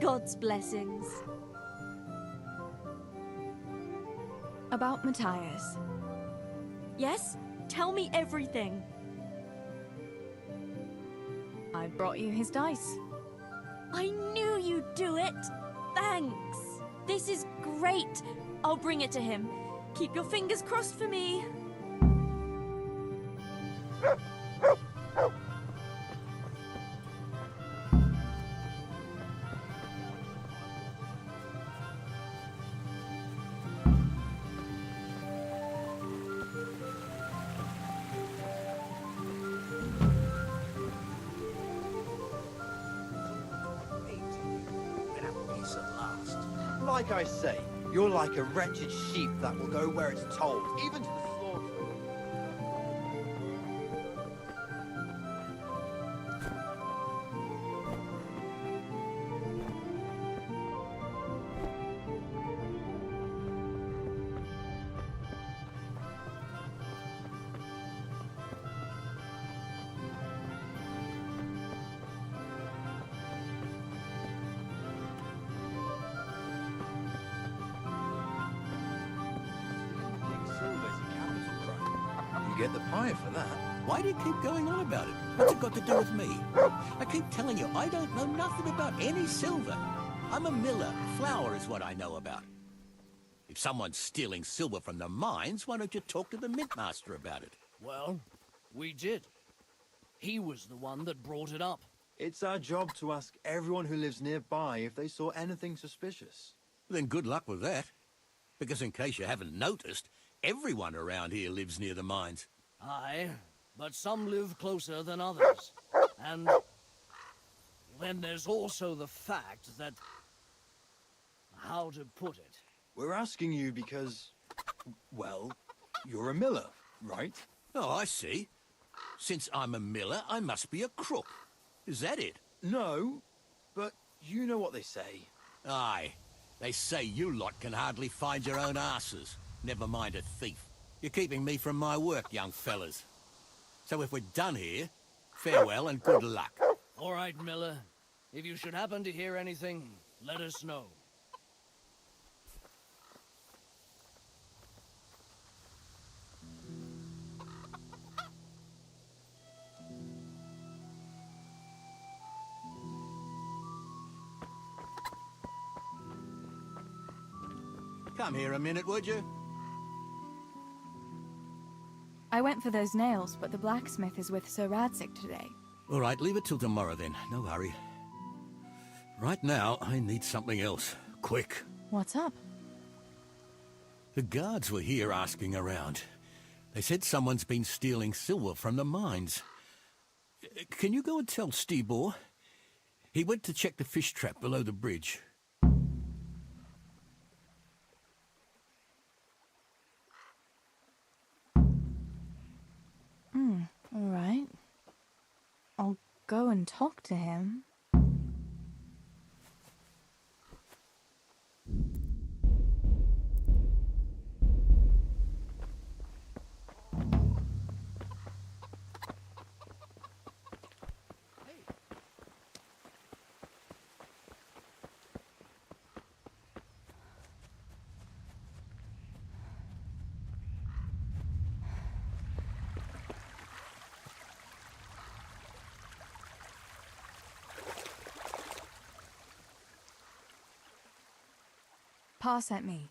God's blessings. About Matthias. Yes? Tell me everything. I brought you his dice. I knew you'd do it. Thanks. This is great. I'll bring it to him. Keep your fingers crossed for me. Like I say, you're like a wretched sheep that will go where it's told, even to the slaughter. Get the pie for that. Why do you keep going on about it? What's it got to do with me? I keep telling you, I don't know nothing about any silver. I'm a miller. Flour is what I know about. If someone's stealing silver from the mines, why don't you talk to the mintmaster about it? Well, we did. He was the one that brought it up. It's our job to ask everyone who lives nearby if they saw anything suspicious. Then good luck with that. Because in case you haven't noticed, everyone around here lives near the mines. Aye, but some live closer than others. And then there's also the fact that... how to put it? We're asking you because, well, you're a miller, right? Oh, I see. Since I'm a miller, I must be a crook. Is that it? No, but you know what they say. Aye. They say you lot can hardly find your own asses. Never mind a thief. You're keeping me from my work, young fellas. So if we're done here, farewell and good luck. All right, Miller. If you should happen to hear anything, let us know. Come here a minute, would you? I went for those nails, but the blacksmith is with Sir Radzig today. All right, leave it till tomorrow then. No hurry. Right now, I need something else. Quick. What's up? The guards were here asking around. They said someone's been stealing silver from the mines. Can you go and tell Stibor? He went to check the fish trap below the bridge. All right. I'll go and talk to him. Pa sent me.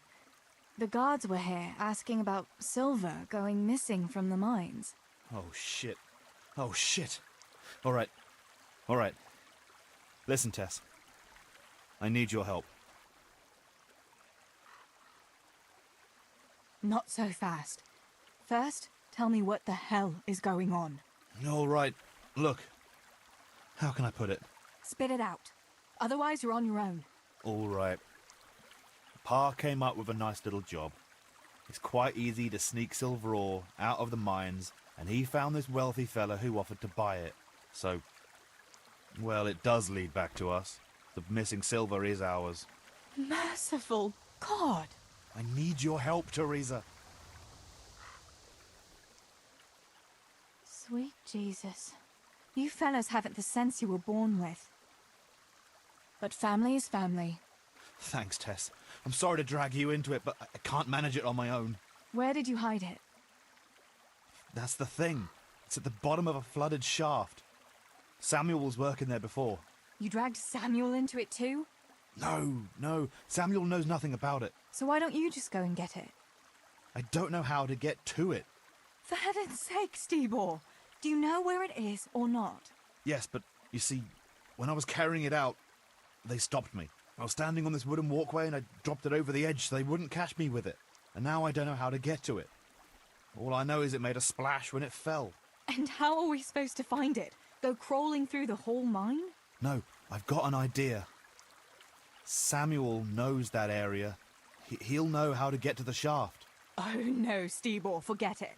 The guards were here asking about silver going missing from the mines. Oh, shit. Oh, shit. All right. All right. Listen, Tess. I need your help. Not so fast. First, tell me what the hell is going on. All right. Look. How can I put it? Spit it out. Otherwise, you're on your own. All right. Pa came up with a nice little job. It's quite easy to sneak silver ore out of the mines, and he found this wealthy fella who offered to buy it. So, well, it does lead back to us. The missing silver is ours. Merciful God! I need your help, Teresa. Sweet Jesus. You fellas haven't the sense you were born with. But family is family. Thanks, Tess. I'm sorry to drag you into it, but I can't manage it on my own. Where did you hide it? That's the thing. It's at the bottom of a flooded shaft. Samuel was working there before. You dragged Samuel into it too? No. Samuel knows nothing about it. So why don't you just go and get it? I don't know how to get to it. For heaven's sake, Stibor! Do you know where it is or not? Yes, but you see, when I was carrying it out, they stopped me. I was standing on this wooden walkway and I dropped it over the edge so they wouldn't catch me with it. And now I don't know how to get to it. All I know is it made a splash when it fell. And how are we supposed to find it? Go crawling through the whole mine? No, I've got an idea. Samuel knows that area. He'll know how to get to the shaft. Oh no, Stibor, forget it.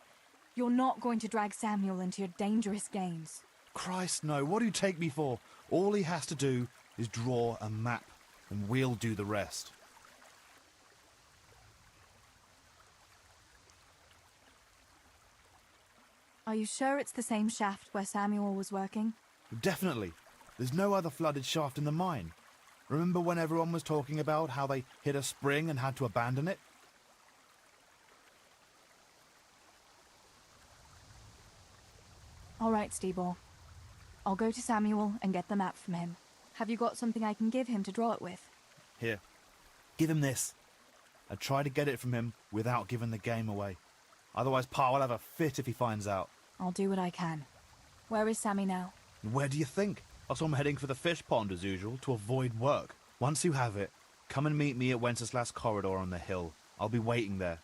You're not going to drag Samuel into your dangerous games. Christ, no. What do you take me for? All he has to do is draw a map, and we'll do the rest. Are you sure it's the same shaft where Samuel was working? Definitely. There's no other flooded shaft in the mine. Remember when everyone was talking about how they hit a spring and had to abandon it? All right, Stibor. I'll go to Samuel and get the map from him. Have you got something I can give him to draw it with? Here. Give him this. I try to get it from him without giving the game away. Otherwise, Pa will have a fit if he finds out. I'll do what I can. Where is Sammy now? Where do you think? I saw him heading for the fish pond as usual to avoid work. Once you have it, come and meet me at Wenceslas Corridor on the hill. I'll be waiting there.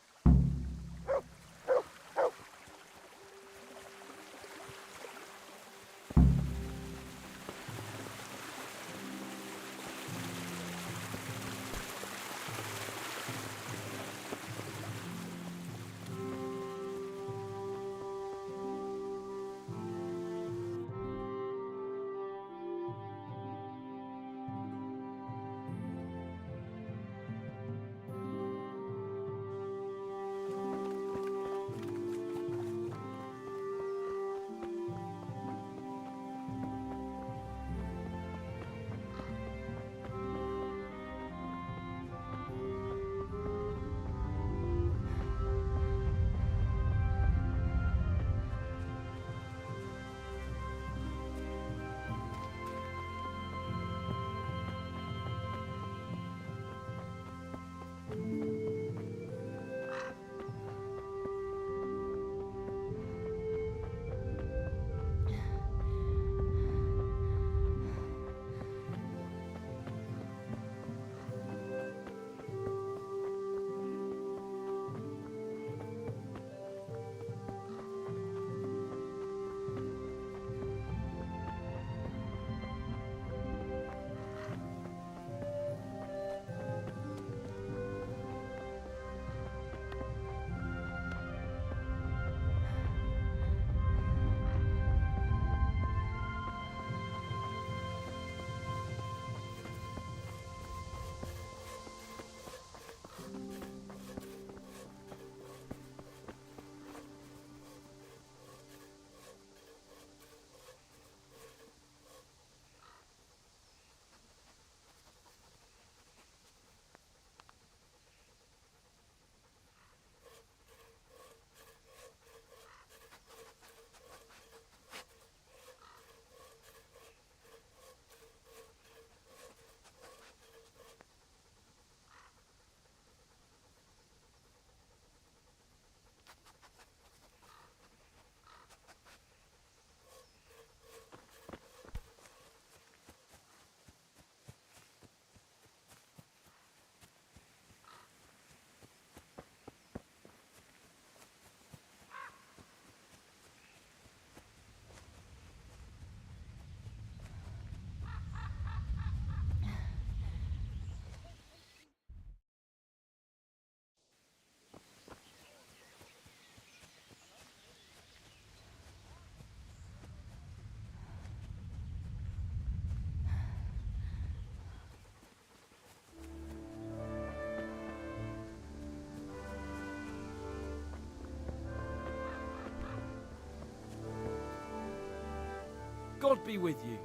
God be with you.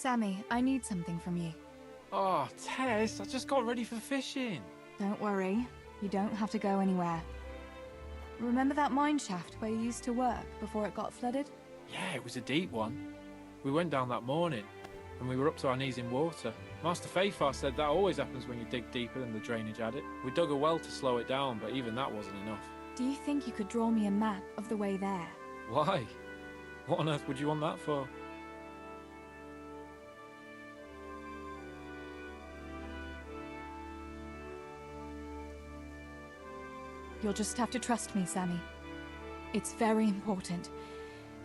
Sammy, I need something from you. Oh, Tess, I just got ready for fishing. Don't worry, you don't have to go anywhere. Remember that mine shaft where you used to work before it got flooded? Yeah, it was a deep one. We went down that morning, and we were up to our knees in water. Master Fafar said that always happens when you dig deeper than the drainage had it. We dug a well to slow it down, but even that wasn't enough. Do you think you could draw me a map of the way there? Why? What on earth would you want that for? You'll just have to trust me, Sammy. It's very important.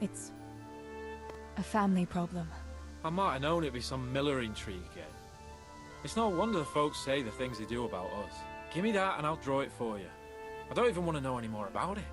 It's a family problem. I might have known it'd be some Miller intrigue again. It's no wonder the folks say the things they do about us. Give me that and I'll draw it for you. I don't even want to know any more about it.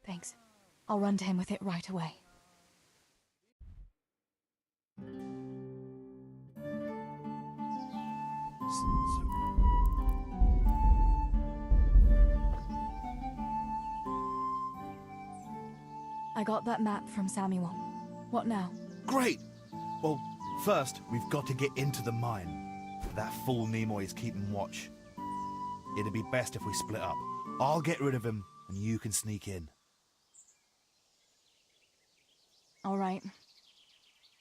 Thanks. I'll run to him with it right away. I got that map from Samuel. What now? Great! Well, first, we've got to get into the mine. That fool Nimoy is keeping watch. It'd be best if we split up. I'll get rid of him, and you can sneak in. All right.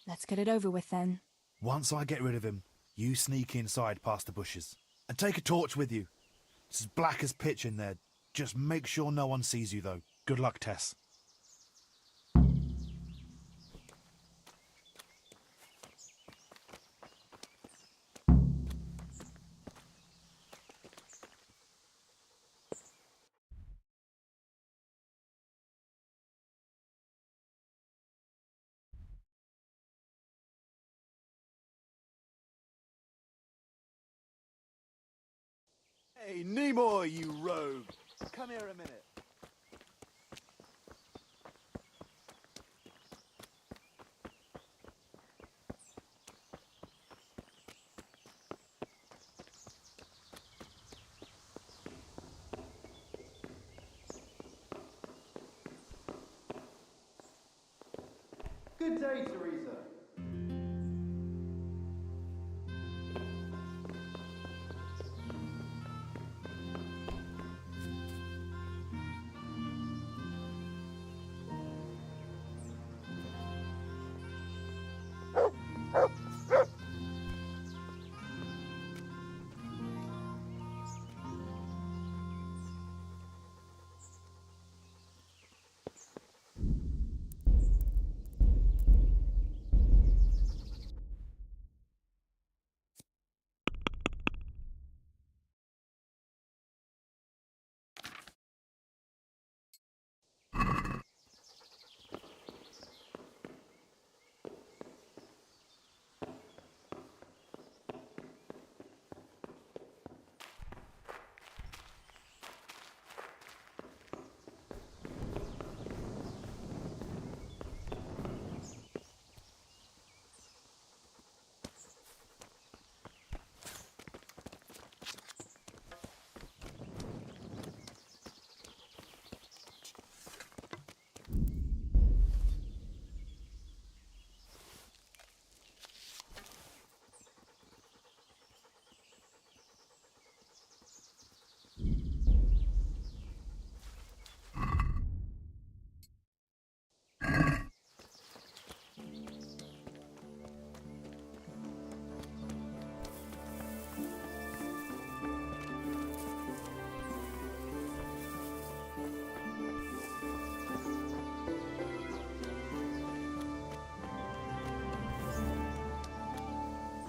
Let's get it over with then. Once I get rid of him, you sneak inside past the bushes. And take a torch with you. It's as black as pitch in there. Just make sure no one sees you, though. Good luck, Tess. Hey, Nimoy, you rogue! Come here a minute. Good day, Teresa.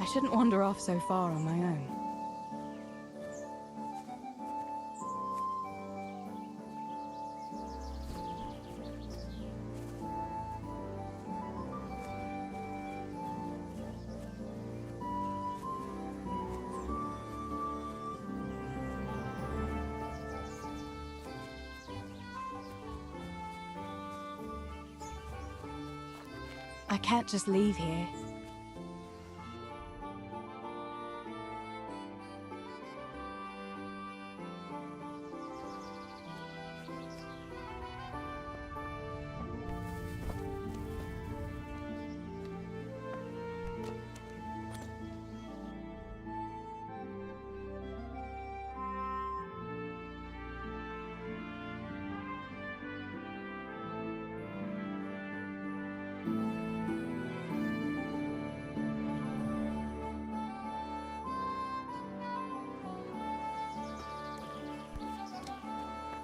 I shouldn't wander off so far on my own. I can't just leave here.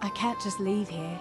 I can't just leave here.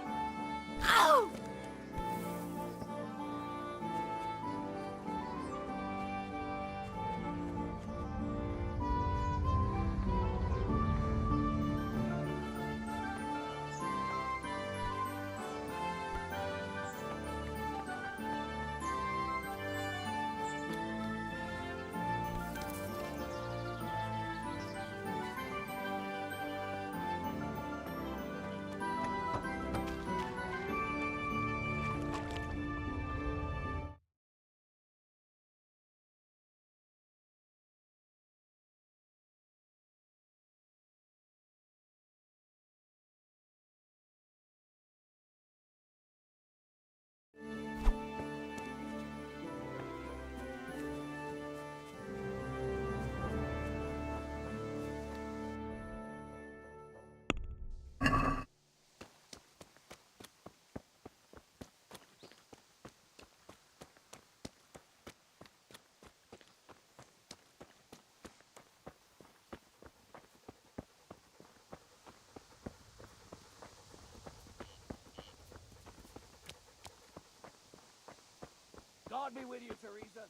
God be with you, Teresa.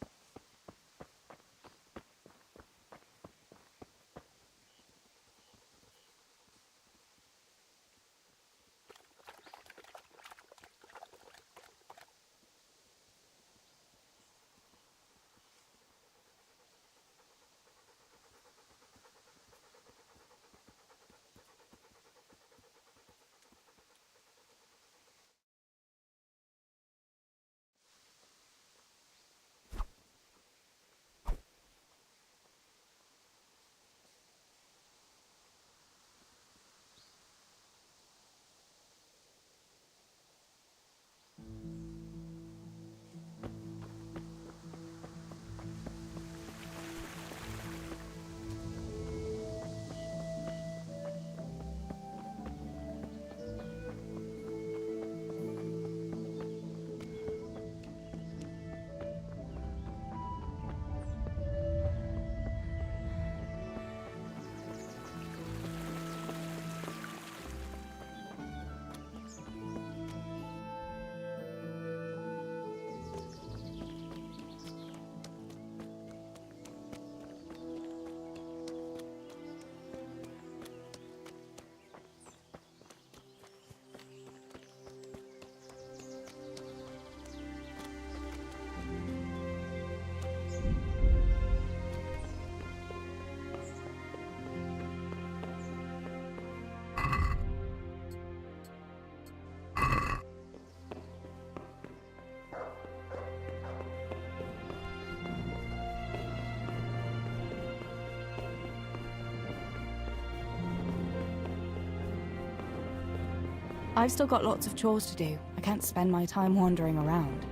I've still got lots of chores to do. I can't spend my time wandering around.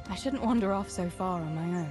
I shouldn't wander off so far on my own.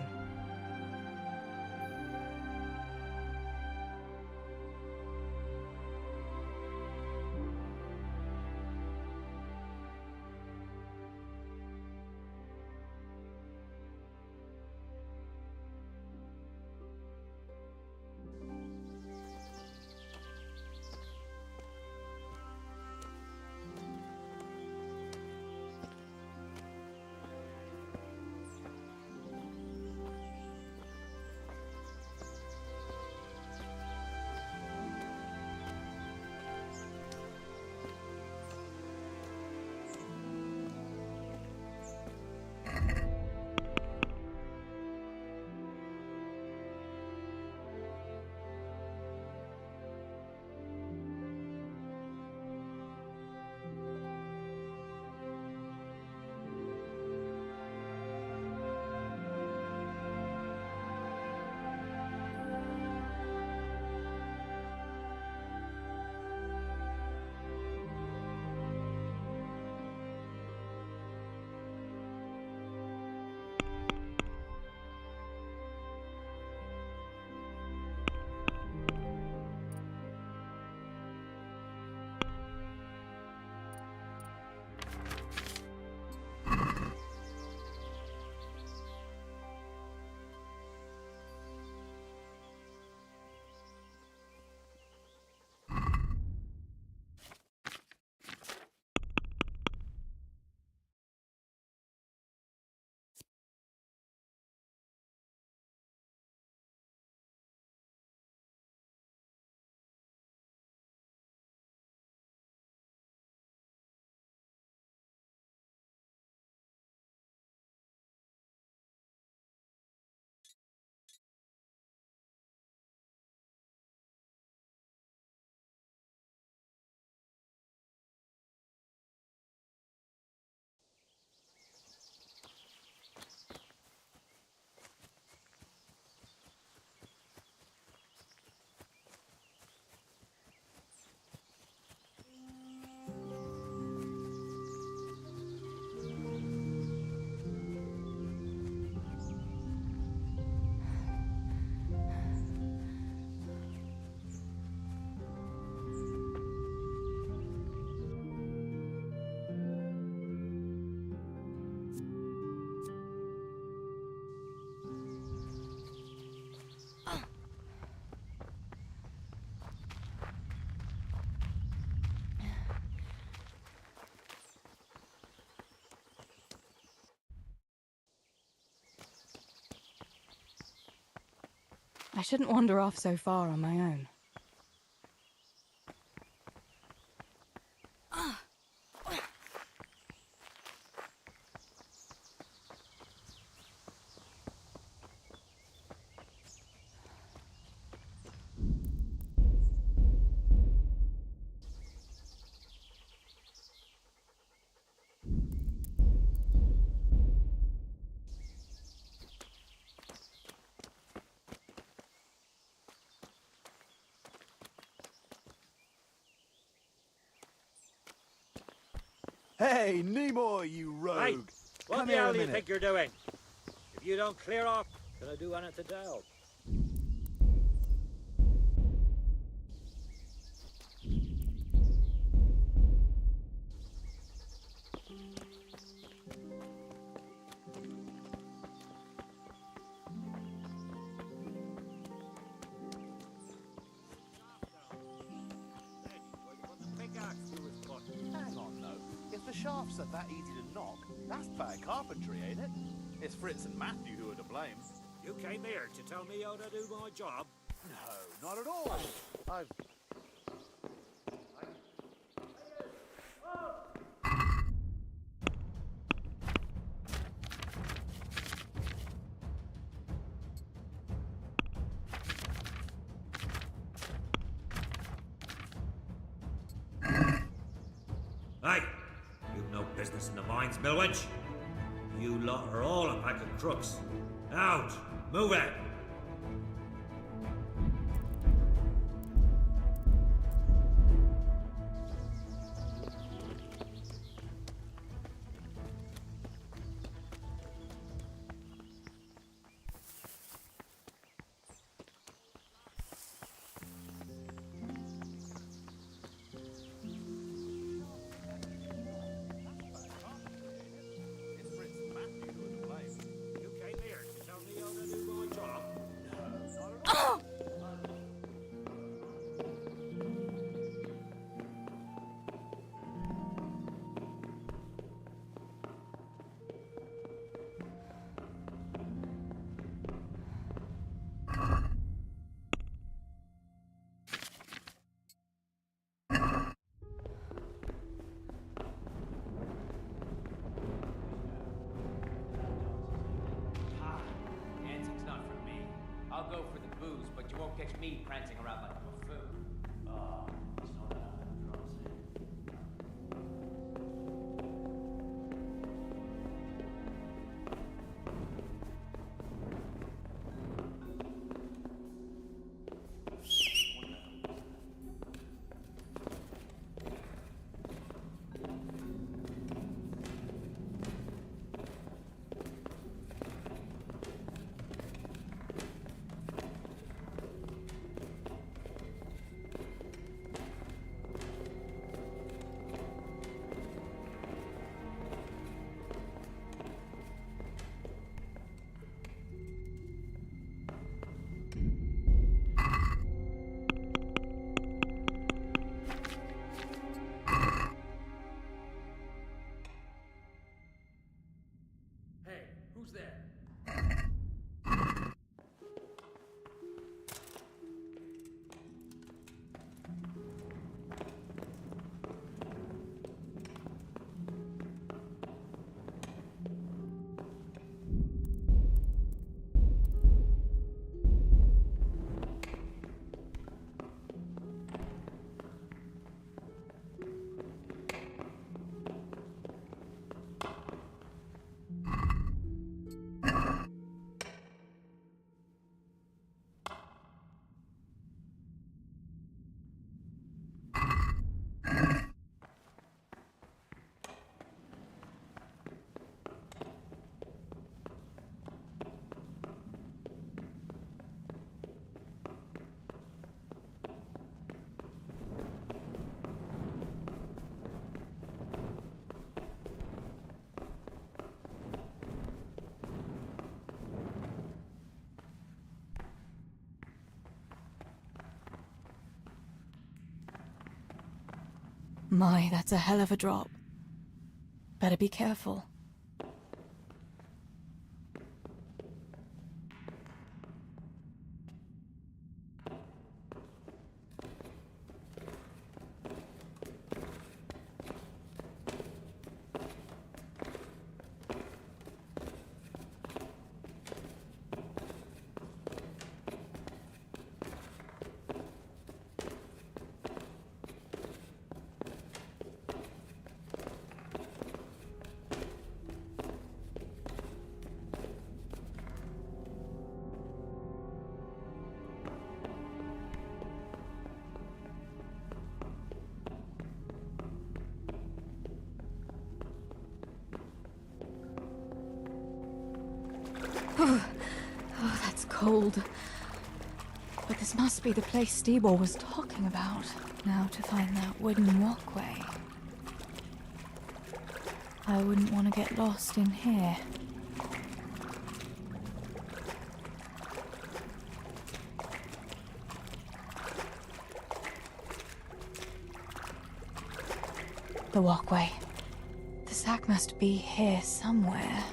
I shouldn't wander off so far on my own. Hey, Nimoy, you rogue! Hey, what Come the here hell a do you minute. think you're doing? If you don't clear off, can I do anything to help? Hang on, though. If the shafts are that easy to knock, that's bad carpentry, ain't it? It's Fritz and Matthew who are to blame. You came here to tell me how to do my job? No, not at all. I've... Hey, you've no business in the mines, Millwinch. You lot are all a pack of crooks. Out! Move it! catch me prancing around like a buffoon. Oh, it's not that, Hey, who's there? My, that's a hell of a drop. Better be careful. Oh, that's cold. But this must be the place Stibor was talking about. Now to find that wooden walkway. I wouldn't want to get lost in here. The walkway. The sack must be here somewhere.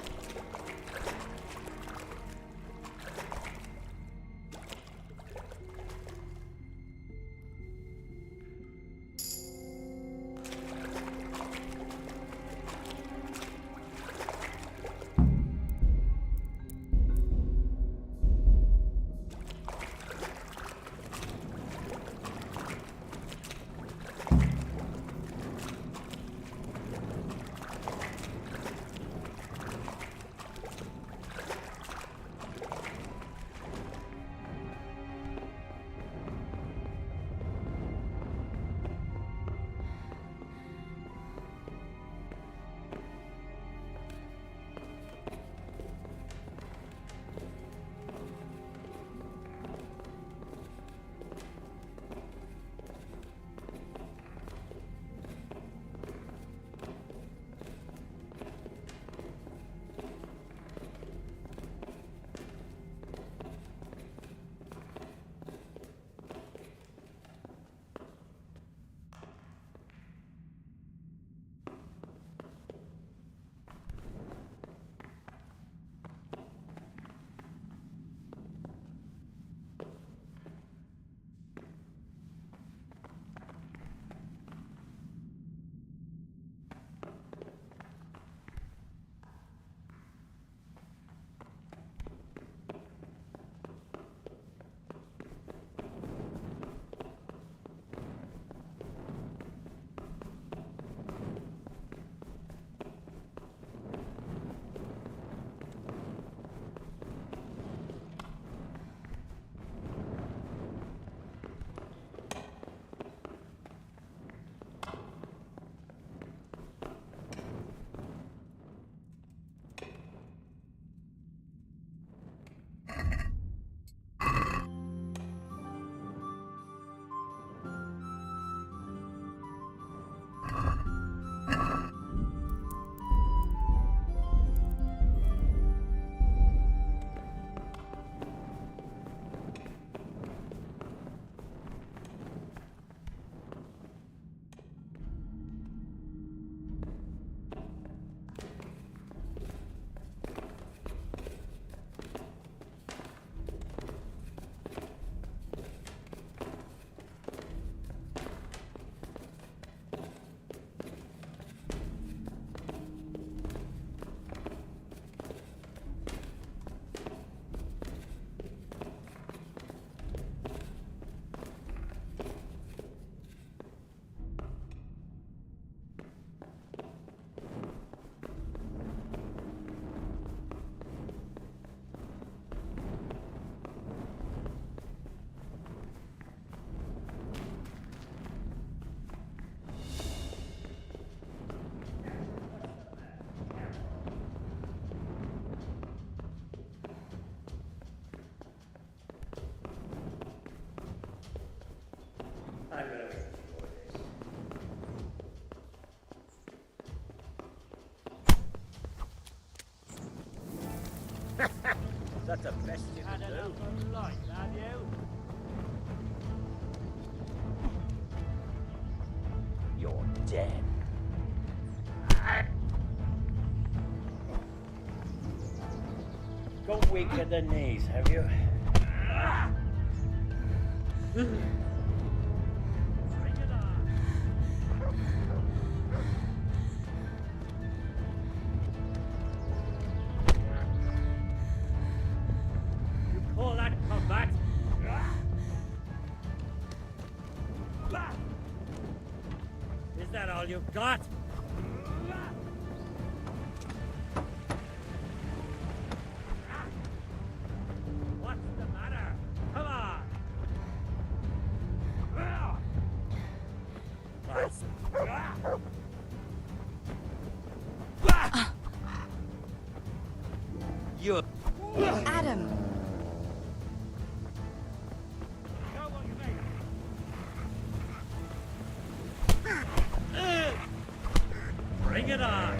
That's the best you can do. Light, have you? You're dead. Got weak at the knees, have you? You call that combat? Is that all you've got? What's the matter? Come on! Let's... You... Adam! Bring it on!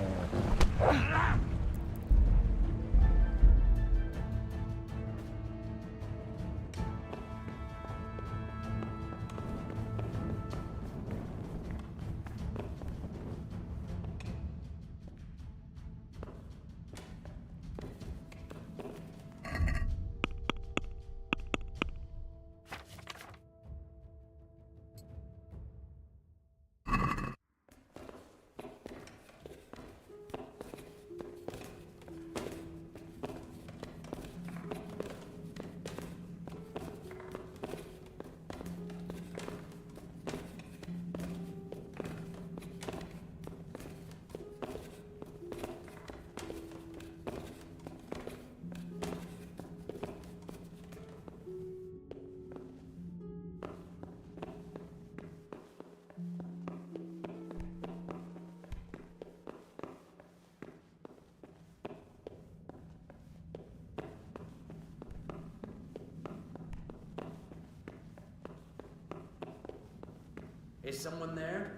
Is someone there?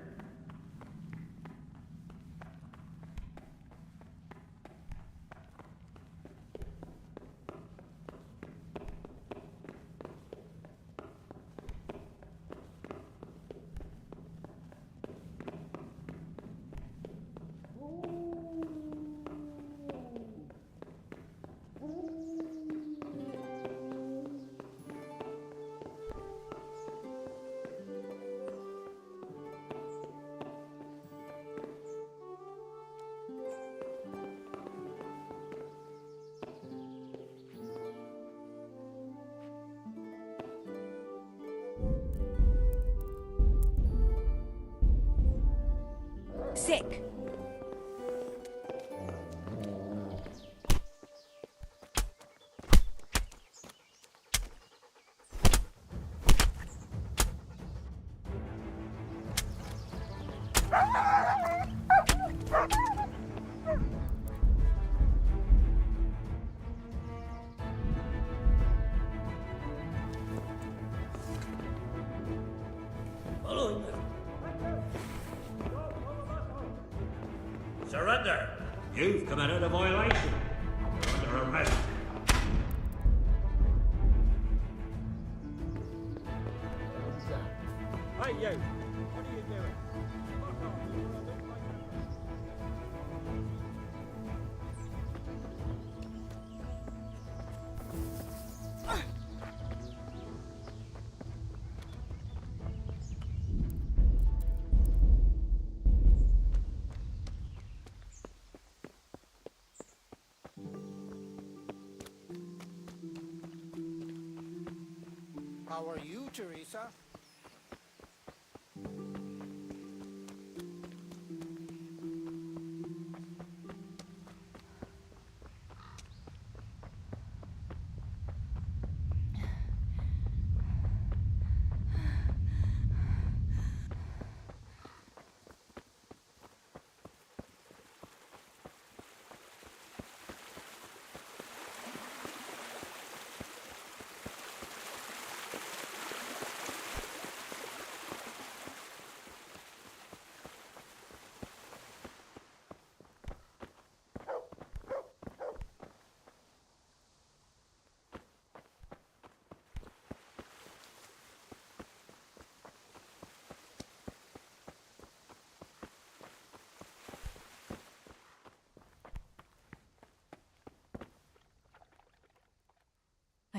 Sick! Following them. Surrender! You've committed a violation. You're under arrest. Hey, you! What are you doing? How are you, Teresa?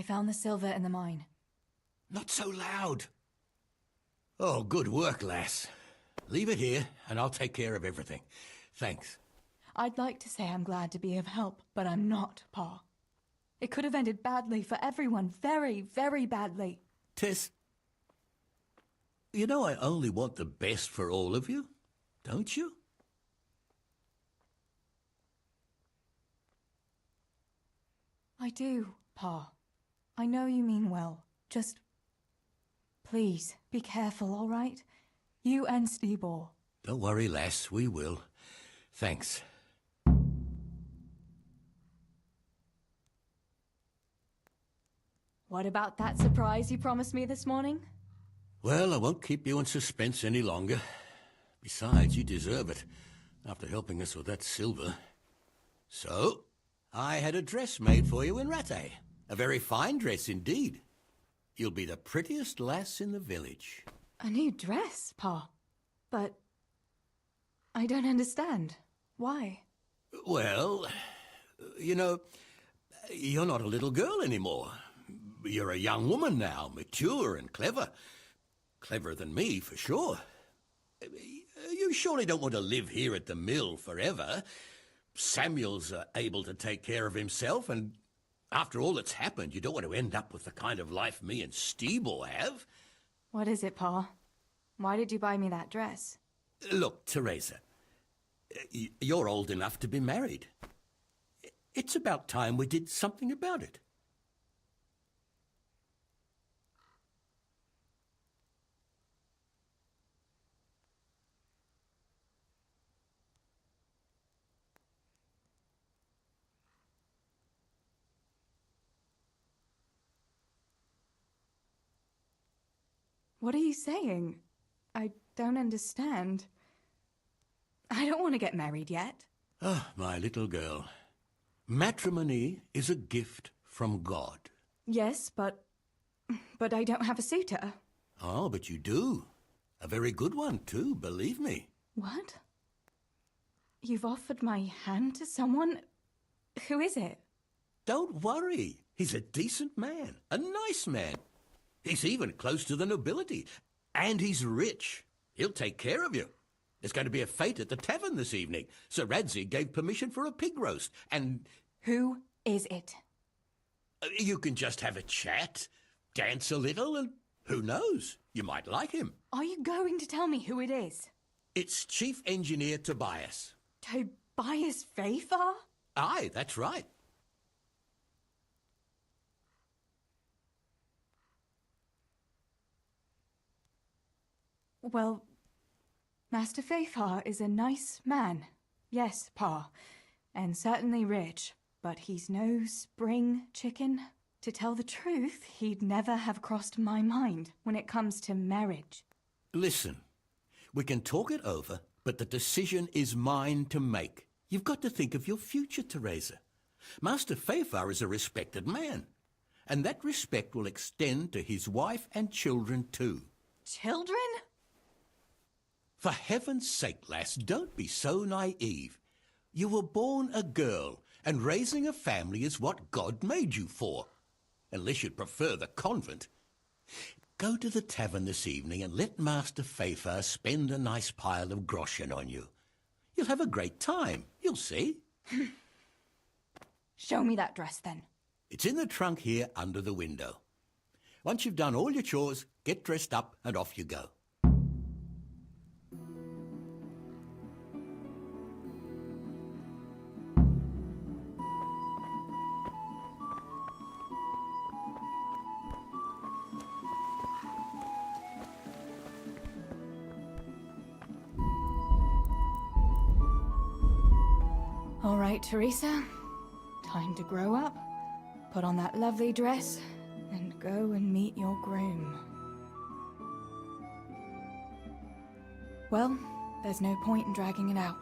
I found the silver in the mine. Not so loud. Oh, good work, lass. Leave it here, and I'll take care of everything. Thanks. I'd like to say I'm glad to be of help, but I'm not, Pa. It could have ended badly for everyone, very, very badly. Tess, you know I only want the best for all of you, don't you? I do, Pa. I know you mean well. Just... please, be careful, all right? You and Stibor. Don't worry, lass, we will. Thanks. What about that surprise you promised me this morning? Well, I won't keep you in suspense any longer. Besides, you deserve it, after helping us with that silver. So, I had a dress made for you in Rattay. A very fine dress indeed. You'll be the prettiest lass in the village. A new dress, Pa. But... I don't understand. Why? Well, you know, you're not a little girl anymore. You're a young woman now, mature and clever. Cleverer than me, for sure. You surely don't want to live here at the mill forever. Samuel's able to take care of himself, and after all that's happened, you don't want to end up with the kind of life me and Stibor have. What is it, Pa? Why did you buy me that dress? Look, Teresa, you're old enough to be married. It's about time we did something about it. What are you saying? I don't understand. I don't want to get married yet. Ah, my little girl. Matrimony is a gift from God. Yes, but I don't have a suitor. Oh, but you do. A very good one, too, believe me. What? You've offered my hand to someone? Who is it? Don't worry. He's a decent man, a nice man. He's even close to the nobility. And he's rich. He'll take care of you. There's going to be a fete at the tavern this evening. Sir Radzig gave permission for a pig roast, and... Who is it? You can just have a chat, dance a little, and who knows? You might like him. Are you going to tell me who it is? It's Chief Engineer Tobias. Tobias Fafar? Aye, that's right. Well, Master Fafar is a nice man. Yes, Pa. And certainly rich. But he's no spring chicken. To tell the truth, he'd never have crossed my mind when it comes to marriage. Listen, we can talk it over, but the decision is mine to make. You've got to think of your future, Teresa. Master Fafar is a respected man. And that respect will extend to his wife and children too. Children? For heaven's sake, lass, don't be so naive. You were born a girl, and raising a family is what God made you for. Unless you'd prefer the convent. Go to the tavern this evening and let Master Fafar spend a nice pile of groschen on you. You'll have a great time, you'll see. Show me that dress, then. It's in the trunk here under the window. Once you've done all your chores, get dressed up and off you go. All right, Teresa. Time to grow up, put on that lovely dress, and go and meet your groom. Well, there's no point in dragging it out.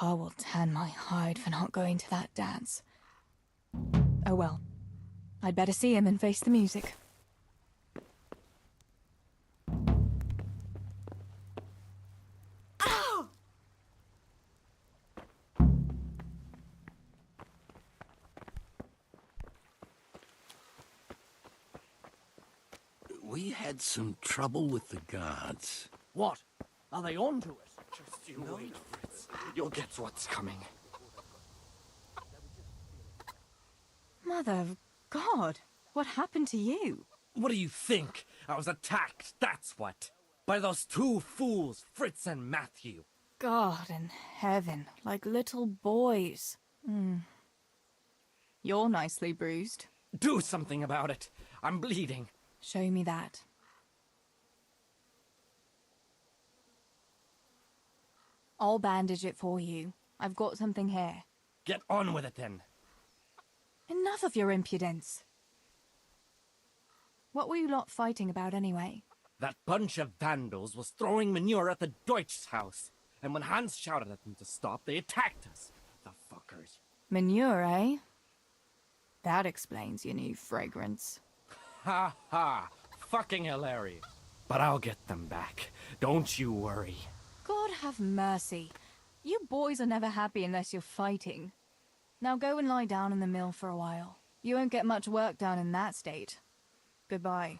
Pa will tan my hide for not going to that dance. Oh well. I'd better see him and face the music. We had some trouble with the guards. What? Are they on to us? Just you wait, Fritz. You'll get what's coming. Mother of God, what happened to you? What do you think? I was attacked, that's what. By those two fools, Fritz and Matthew. God in heaven, like little boys. You're nicely bruised. Do something about it. I'm bleeding. Show me that. I'll bandage it for you. I've got something here. Get on with it then. Enough of your impudence. What were you lot fighting about anyway? That bunch of vandals was throwing manure at the Deutsch's house. And when Hans shouted at them to stop, they attacked us. The fuckers. Manure, eh? That explains your new fragrance. Ha ha. Fucking hilarious. But I'll get them back. Don't you worry. God have mercy. You boys are never happy unless you're fighting. Now go and lie down in the mill for a while. You won't get much work done in that state. Goodbye.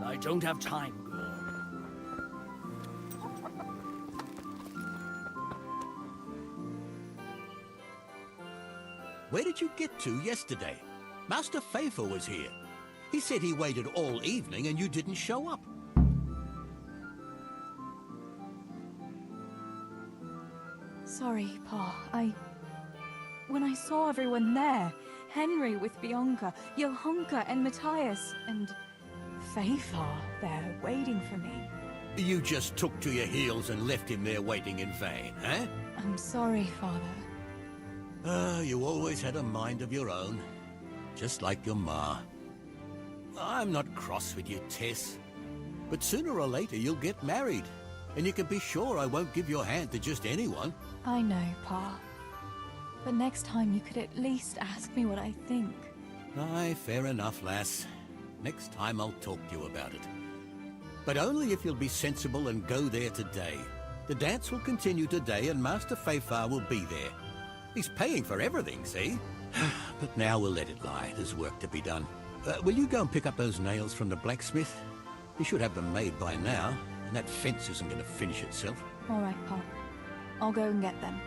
I don't have time, girl. Where did you get to yesterday? Master Pfeiffer was here. He said he waited all evening and you didn't show up. Sorry, Pa. When I saw everyone there, Henry with Bianca, Johanka and Matthias, and Pfeiffer there waiting for me. You just took to your heels and left him there waiting in vain, eh? I'm sorry, Father. You always had a mind of your own. Just like your ma. I'm not cross with you, Tess. But sooner or later you'll get married. And you can be sure I won't give your hand to just anyone. I know, Pa. But next time you could at least ask me what I think. Aye, fair enough, lass. Next time I'll talk to you about it. But only if you'll be sensible and go there today. The dance will continue today and Master Pfeiffer will be there. He's paying for everything, see? But now we'll let it lie. There's work to be done. Will you go and pick up those nails from the blacksmith? He should have them made by now, and that fence isn't going to finish itself. All right, Pa. I'll go and get them.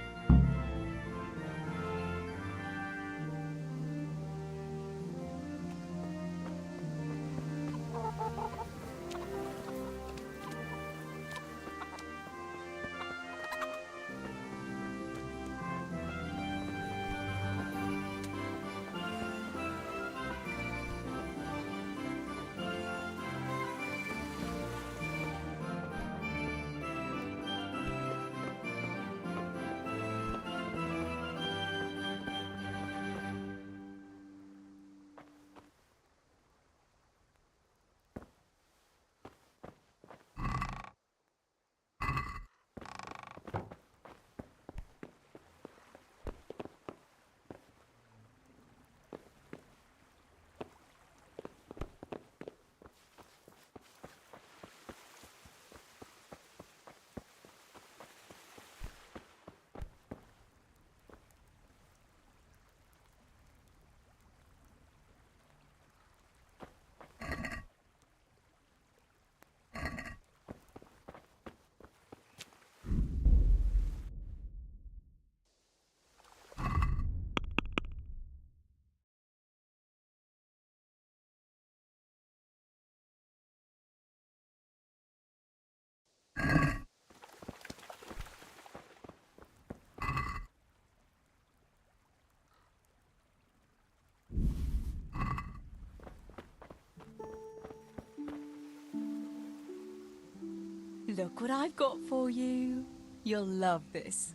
Look what I've got for you. You'll love this.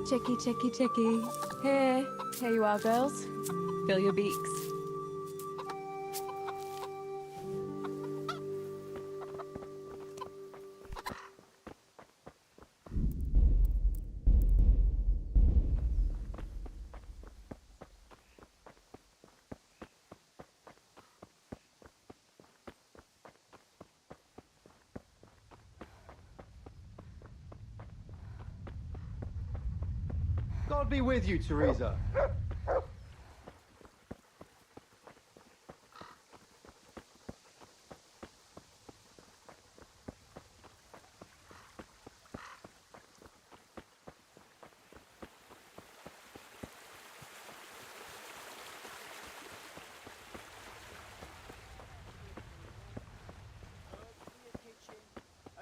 Chicky, chicky, chicky. Here you are, girls. Fill your beaks. God be with you, Teresa.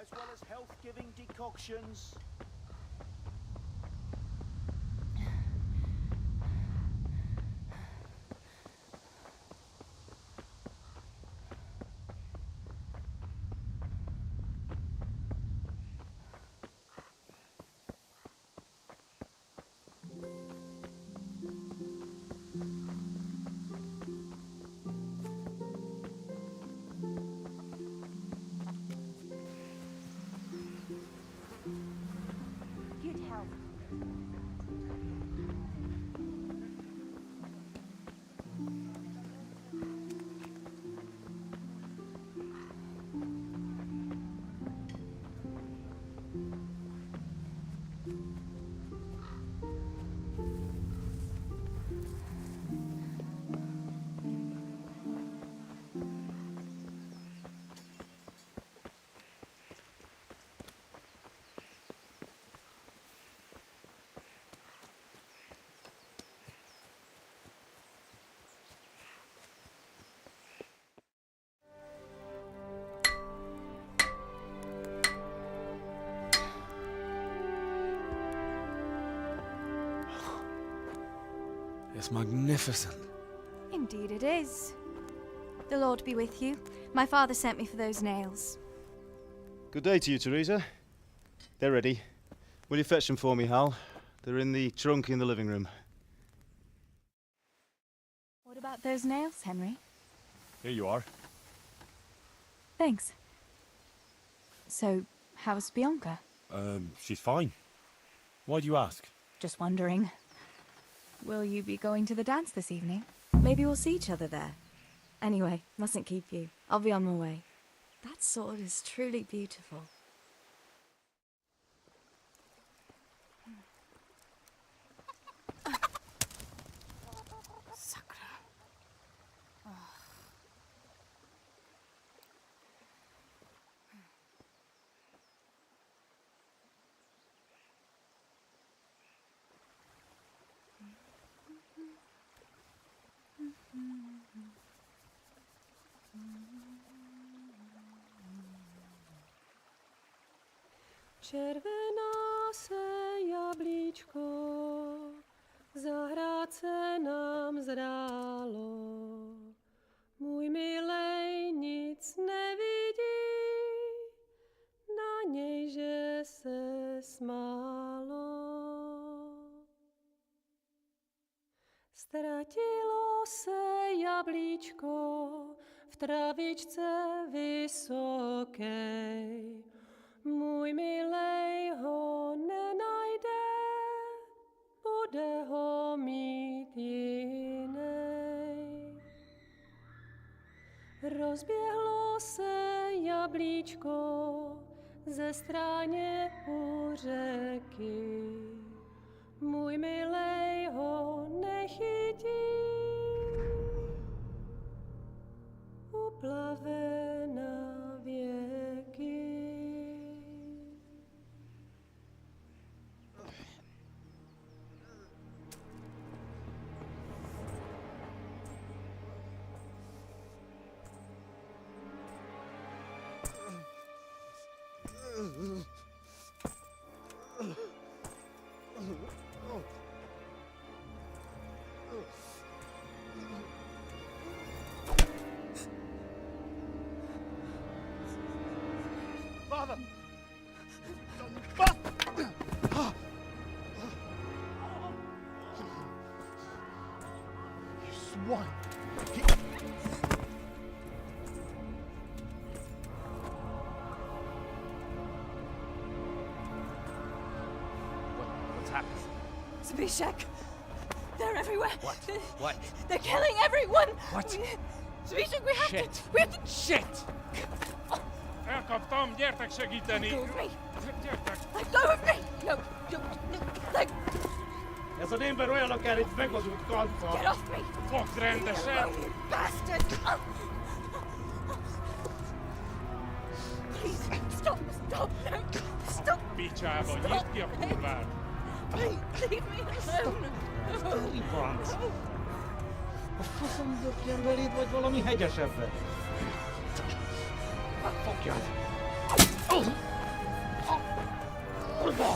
As well as health-giving decoctions. Good health. It's magnificent. Indeed it is. The Lord be with you. My father sent me for those nails. Good day to you, Teresa. They're ready. Will you fetch them for me, Hal? They're in the trunk in the living room. What about those nails, Henry? Here you are. Thanks. So, how's Bianca? She's fine. Why do you ask? Just wondering. Will you be going to the dance this evening? Maybe we'll see each other there. Anyway, mustn't keep you. I'll be on my way. That sword is truly beautiful. Červená se jablíčko, zahrát se nám zdálo. Můj milej nic nevidí, na něj, že se smálo. Ztratilo se jablíčko v travičce vysokej. Můj milej ho nenajde, bude ho mít jinej. Rozběhlo se jablíčko ze stráně u řeky. Můj milej ho nechytí, uplave na věky. Father! happened? Zbyszek! They're everywhere! What? What? They're killing everyone! What? Zbyszek, we have Shit. to... We have to... Shit! Elkaptam, gyertek segíteni! Let go of me! Gyertek! Let go of me! No, no, let... Ez az ember olyan akár egy megadott kanca! Get off me! Fogd rendesen! You bastard! Please, stop, no, stop! Picsába, nyisd ki a kurvát! Please, leave me alone! Mi van? A faszom dökjen beléd, vagy valami hegyesebbre? Fogjad! Kurva!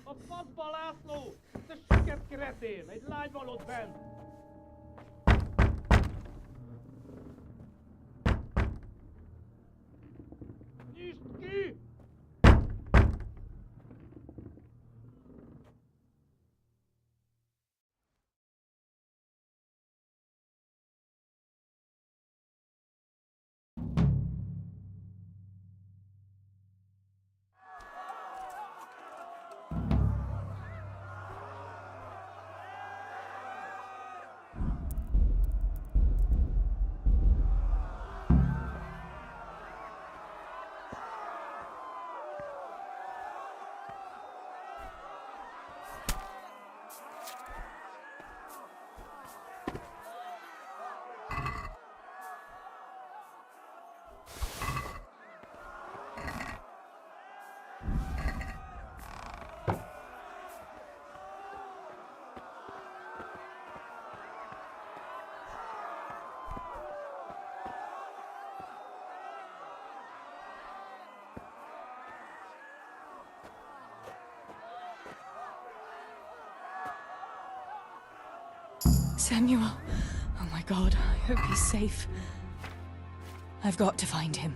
A faszba, László! Te süket kretén! Egy lány van ott bent! Nyisd ki! Samuel. Oh my God, I hope he's safe. I've got to find him.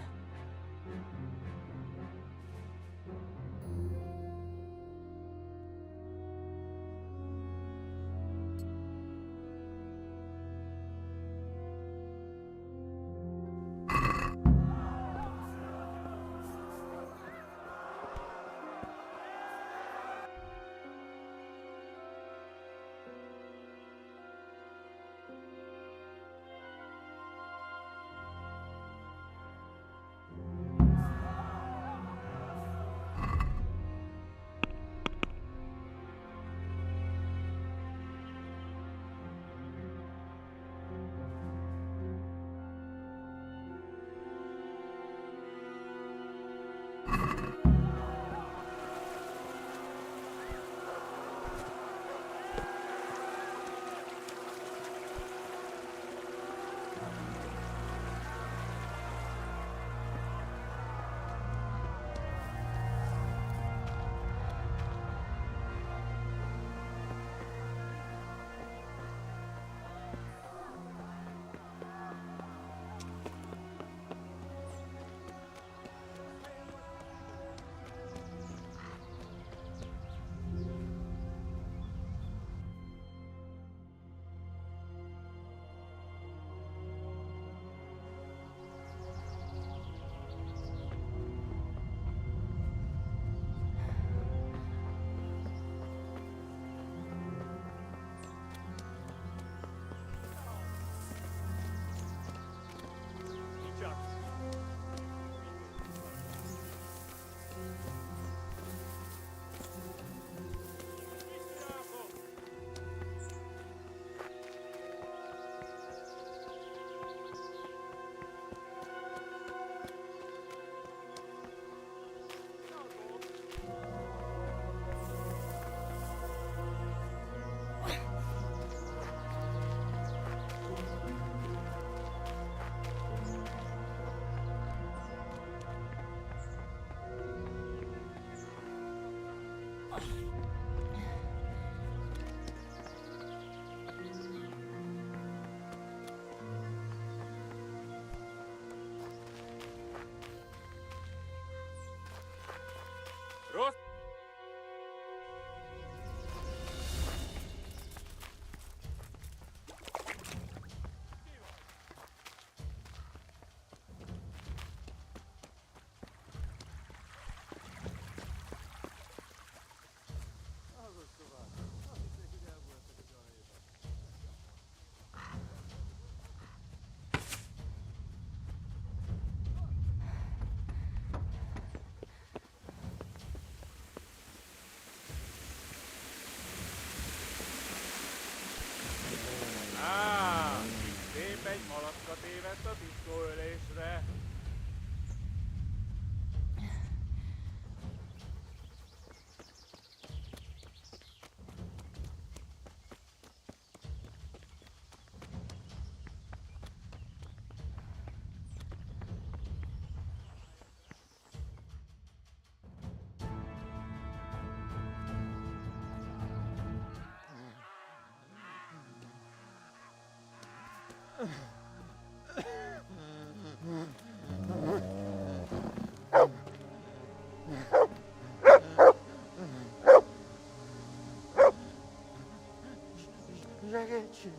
Ragazzi,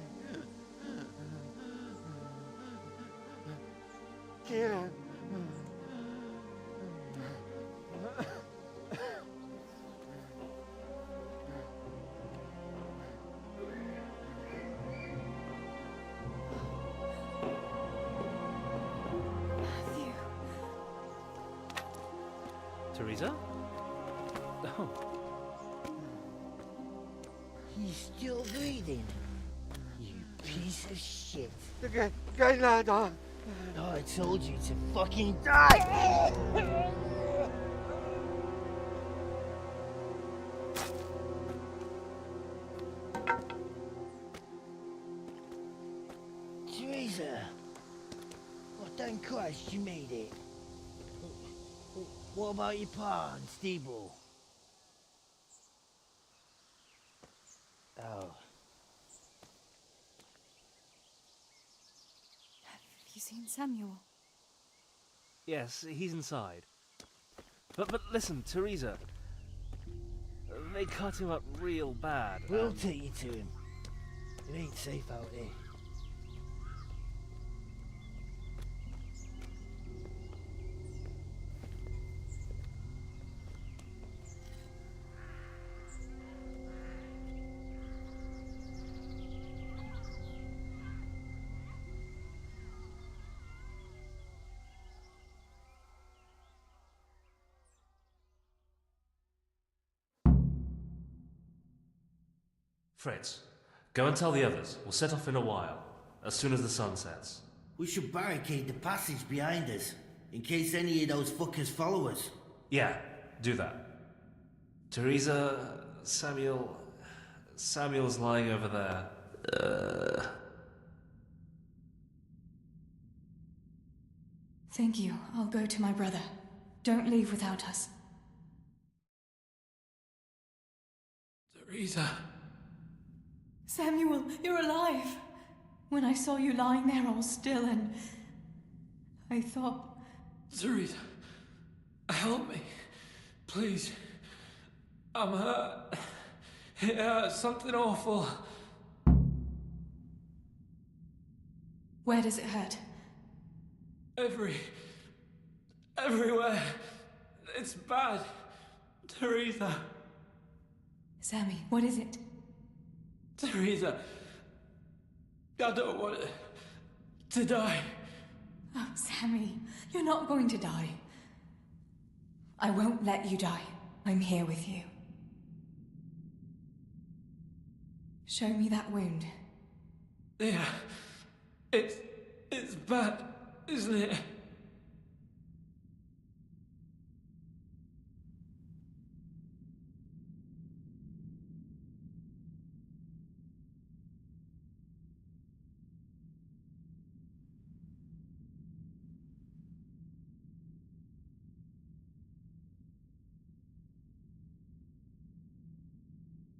Kieran. Teresa? Oh. He's still breathing. You piece of shit. Get lad on. Oh, I told you to fucking die. Teresa. Oh, thank Christ you made it. What about your pa and Steeble? Oh. Have you seen Samuel? Yes, he's inside. But listen, Teresa. They cut him up real bad. We'll take you to him. It ain't safe out there. Fritz, go and tell the others. We'll set off in a while, as soon as the sun sets. We should barricade the passage behind us, in case any of those fuckers follow us. Yeah, do that. Teresa, Samuel's lying over there. Thank you. I'll go to my brother. Don't leave without us. Teresa. Samuel, you're alive. When I saw you lying there all still and I thought... Teresa, help me. Please. I'm hurt. It hurts. Something awful. Where does it hurt? Everywhere. It's bad. Teresa. Sammy, what is it? Teresa. I don't want to die. Oh, Sammy, you're not going to die. I won't let you die. I'm here with you. Show me that wound. Yeah. It's bad, isn't it?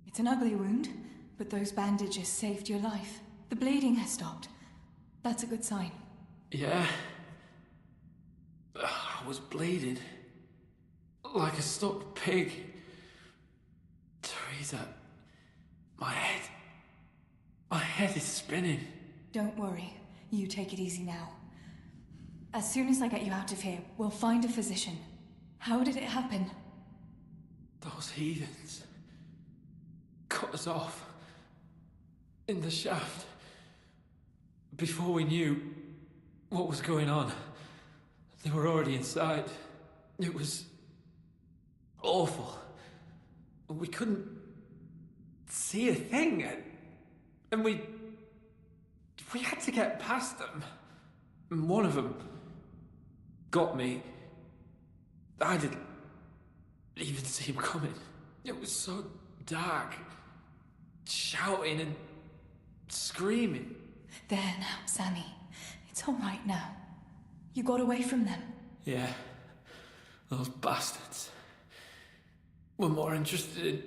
It's an ugly wound, but those bandages saved your life. The bleeding has stopped. That's a good sign. Yeah. I was bleeding. Like a stuck pig. Teresa, my head is spinning. Don't worry. You take it easy now. As soon as I get you out of here, we'll find a physician. How did it happen? Those heathens cut us off in the shaft before we knew what was going on. They were already inside. It was awful. We couldn't see a thing, and we had to get past them. And one of them got me. I didn't even see him coming. It was so dark. Shouting and screaming. There now, Sammy. It's all right now. You got away from them. Yeah. Those bastards were more interested in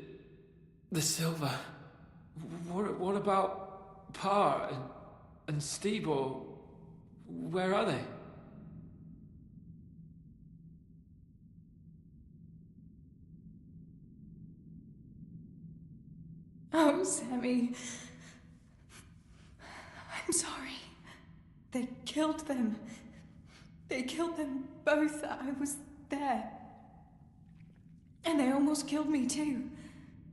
the silver. What about Pa and Stibor, where are they? Oh, Sammy. I'm sorry. They killed them. They killed them both. I was there. And they almost killed me too.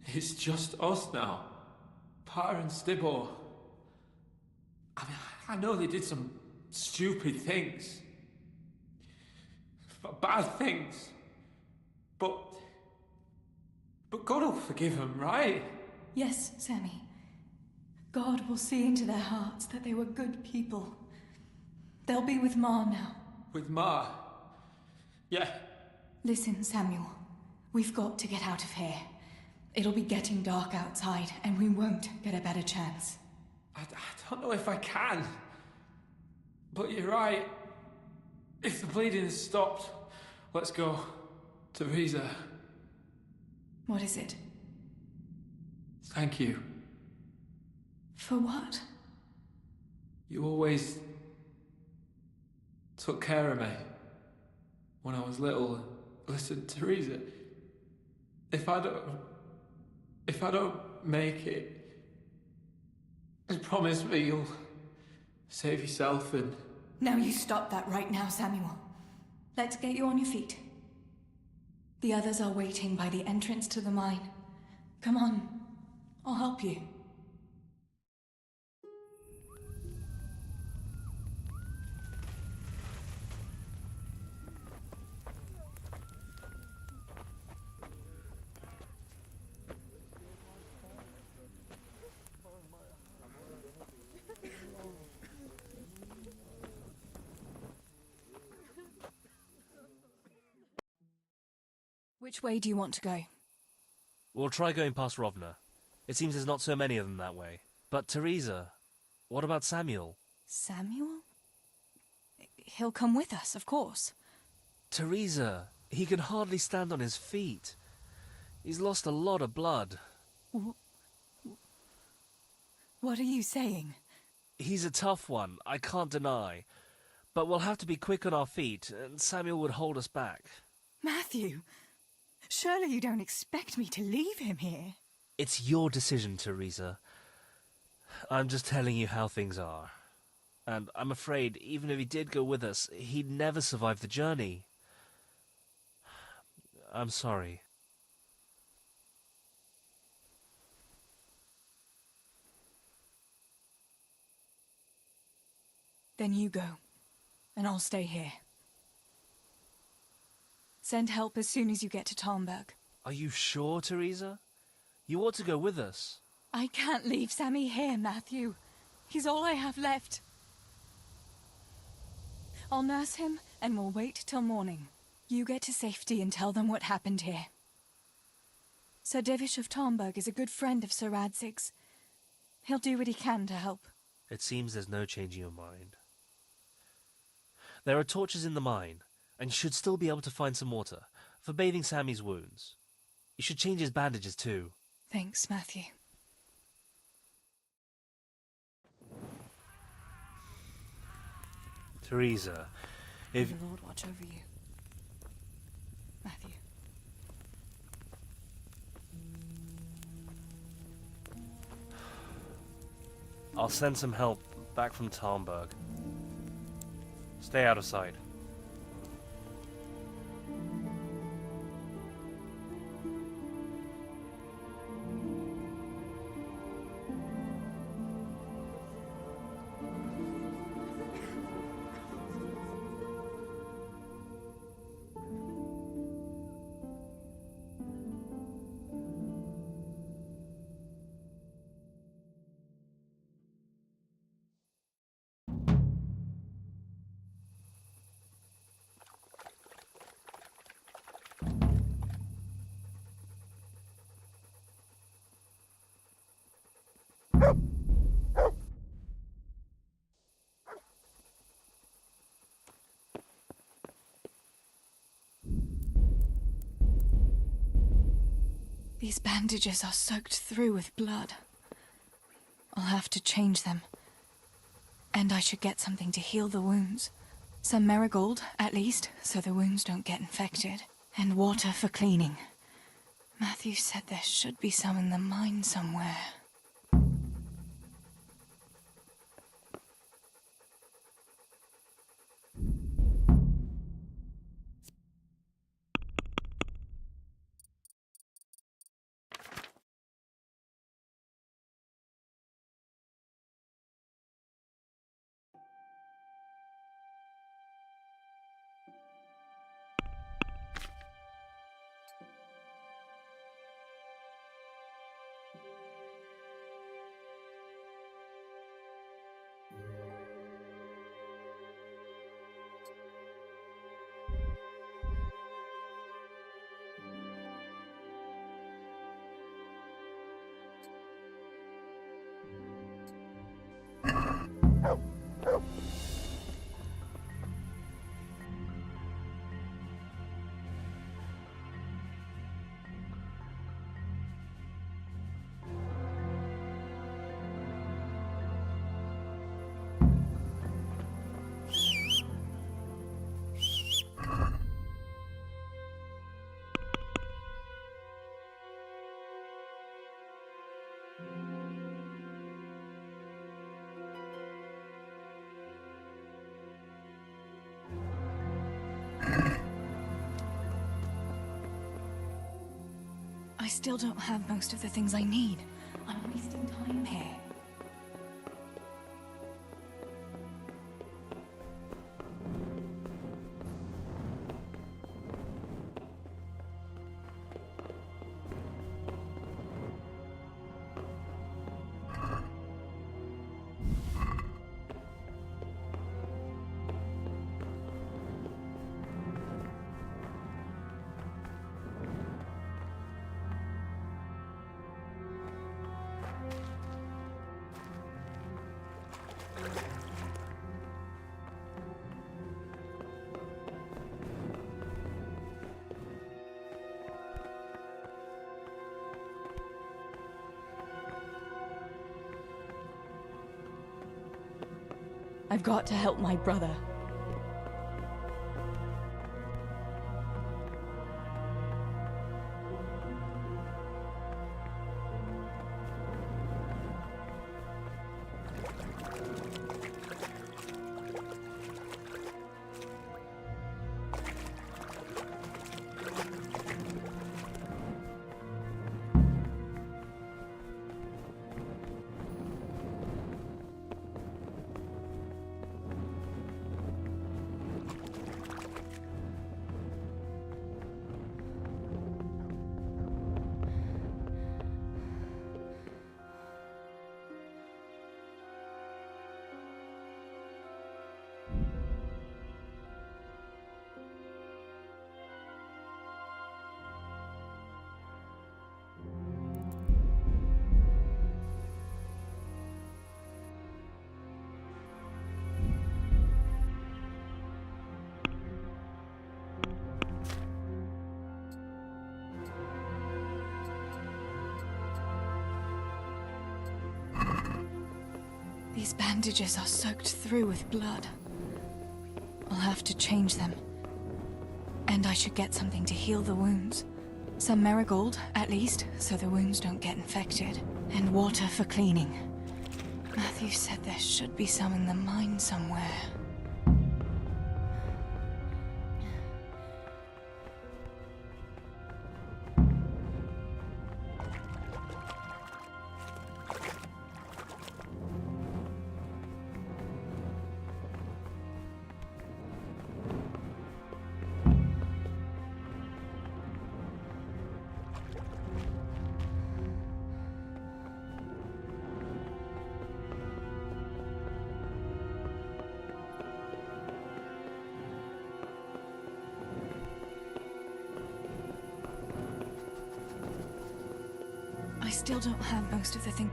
It's just us now. Pa and Stibor. I mean, I know they did some stupid things. Bad things. But God will forgive them, right? Yes, Sammy. God will see into their hearts that they were good people. They'll be with Ma now. With Ma? Yeah. Listen, Samuel. We've got to get out of here. It'll be getting dark outside, and we won't get a better chance. I don't know if I can. But you're right. If the bleeding has stopped, let's go. Teresa. What is it? Thank you. For what? You always took care of me when I was little. Listen, Teresa, if I don't make it, just promise me you'll save yourself and... Now you stop that right now, Samuel. Let's get you on your feet. The others are waiting by the entrance to the mine. Come on, I'll help you. Which way do you want to go? We'll try going past Rovna. It seems there's not so many of them that way. But Teresa, what about Samuel? Samuel? He'll come with us, of course. Teresa, he can hardly stand on his feet. He's lost a lot of blood. What are you saying? He's a tough one, I can't deny. But we'll have to be quick on our feet, and Samuel would hold us back. Matthew, surely you don't expect me to leave him here? It's your decision, Teresa. I'm just telling you how things are. And I'm afraid, even if he did go with us, he'd never survive the journey. I'm sorry. Then you go, and I'll stay here. Send help as soon as you get to Talmberg. Are you sure, Teresa? You ought to go with us. I can't leave Sammy here, Matthew. He's all I have left. I'll nurse him, and we'll wait till morning. You get to safety and tell them what happened here. Sir Divish of Talmberg is a good friend of Sir Radzig's. He'll do what he can to help. It seems there's no changing your mind. There are torches in the mine, and you should still be able to find some water for bathing Sammy's wounds. You should change his bandages too. Thanks, Matthew. Teresa, if... May the Lord watch over you. Matthew. I'll send some help back from Talmberg. Stay out of sight. These bandages are soaked through with blood. I'll have to change them. And I should get something to heal the wounds. Some marigold, at least, so the wounds don't get infected. And water for cleaning. Matthew said there should be some in the mine somewhere. I still don't have most of the things I need. I'm wasting time here. I've got to help my brother. These bandages are soaked through with blood. I'll have to change them. And I should get something to heal the wounds. Some marigold, at least, so the wounds don't get infected. And water for cleaning. Matthew said there should be some in the mine somewhere. I still don't have most of the things.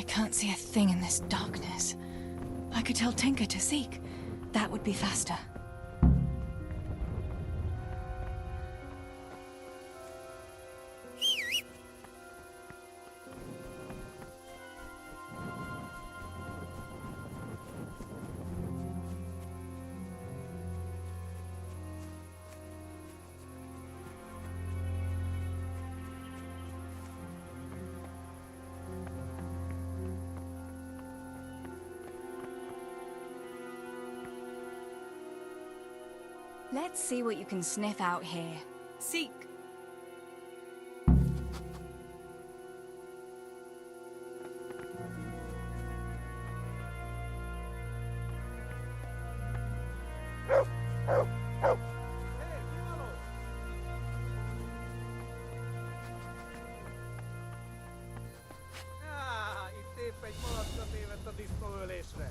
I can't see a thing in this darkness. I could tell Tinker to seek. That would be faster. Let's see what you can sniff out here. Seek. Itt épp egy malacka tévedt a disznóölésre.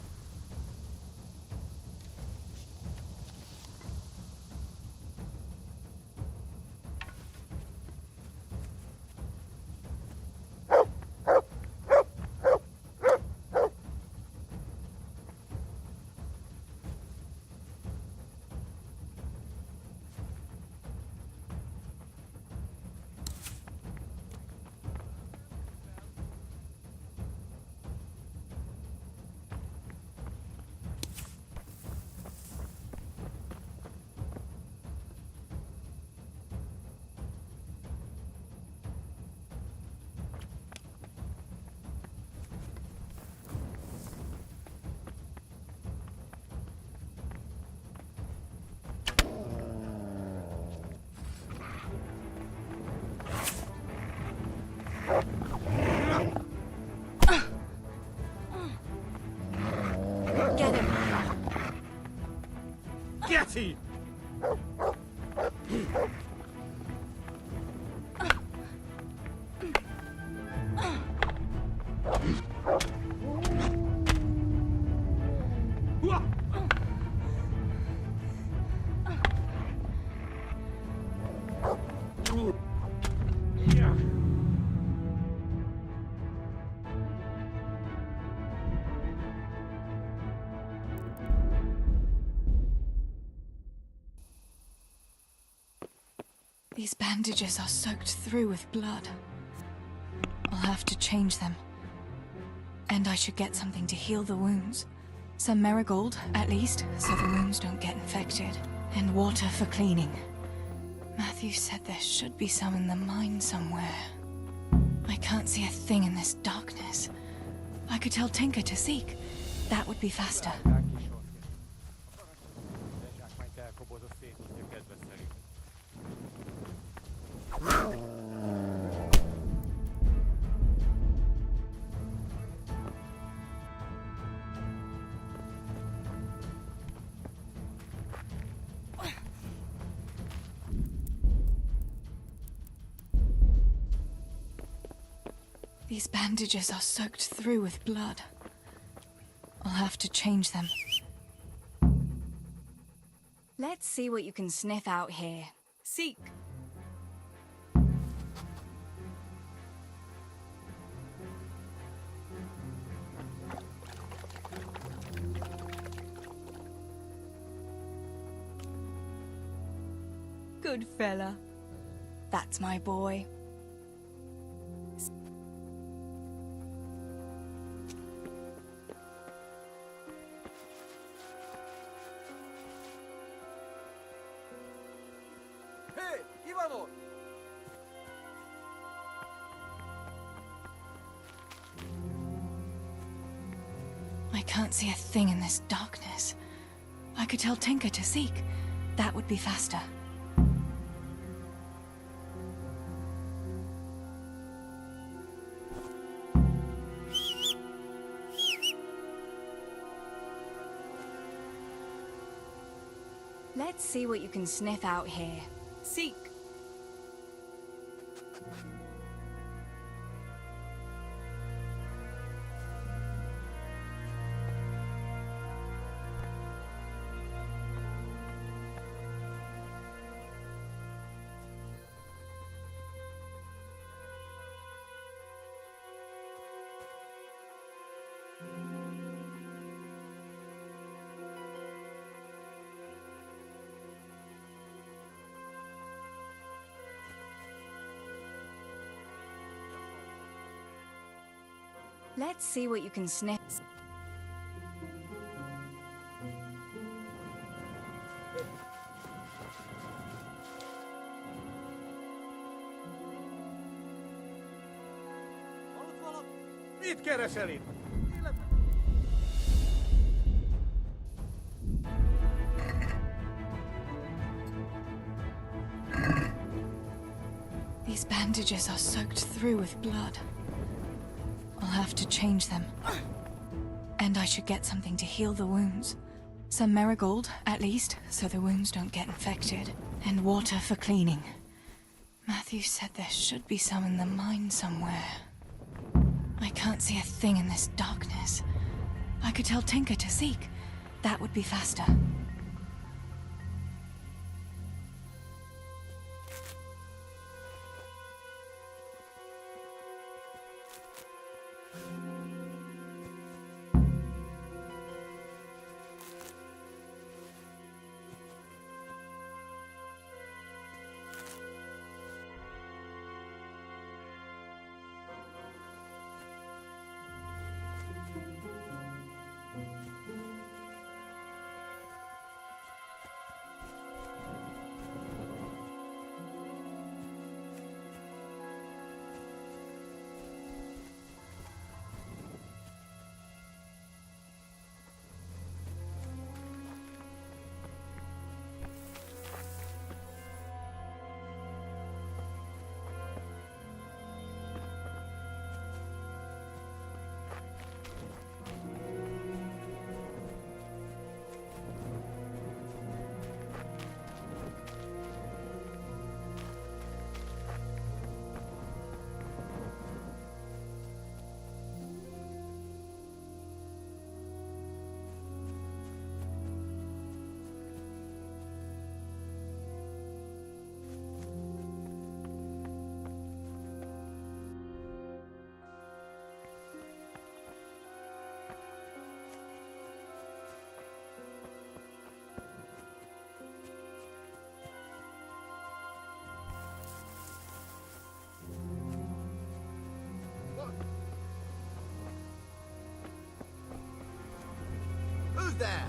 Get him! Get him! These bandages are soaked through with blood. I'll have to change them. And I should get something to heal the wounds. Some marigold, at least, so the wounds don't get infected. And water for cleaning. Matthew said there should be some in the mine somewhere. I can't see a thing in this darkness. I could tell Tinker to seek. That would be faster. These bandages are soaked through with blood. I'll have to change them. Let's see what you can sniff out here. Seek. Good fella. That's my boy. Hey, Ivanov! I can't see a thing in this darkness. I could tell Tinker to seek. That would be faster. Let's see what you can sniff out here. Seek. Let's see what you can sniff. Mit kereselit? These bandages are soaked through with blood. I'll have to change them. And I should get something to heal the wounds. Some marigold, at least, so the wounds don't get infected. And water for cleaning. Matthew said there should be some in the mine somewhere. I can't see a thing in this darkness. I could tell Tinker to seek. That would be faster. Who's there?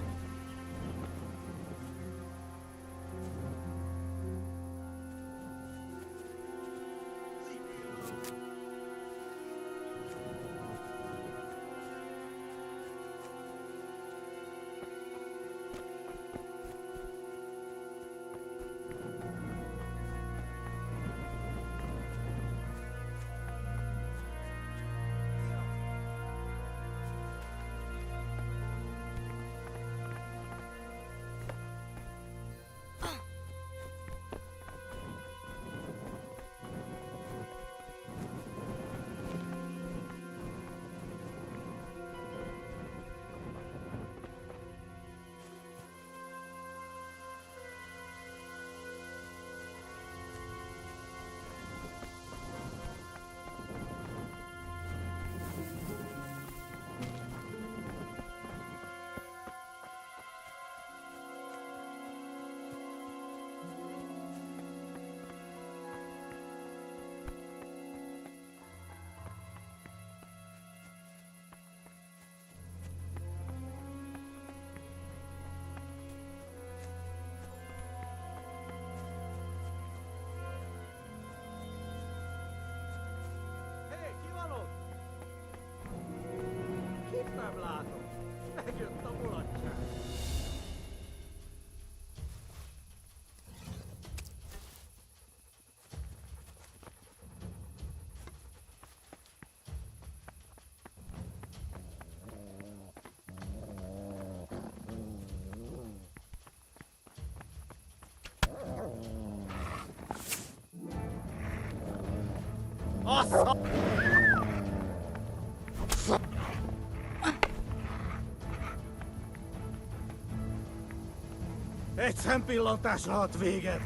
Nem látom. Megjött a mulatság. Egy szempillantásra hat véget.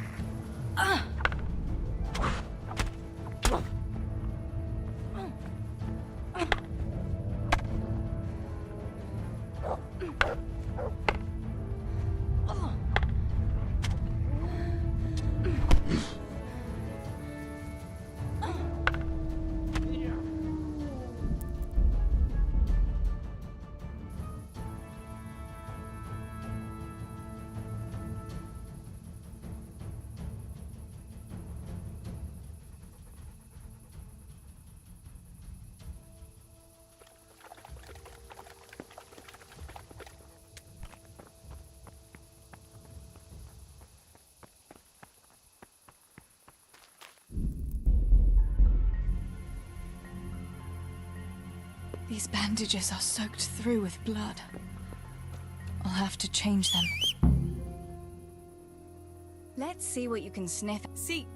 These bandages are soaked through with blood. I'll have to change them. Let's see what you can sniff. See.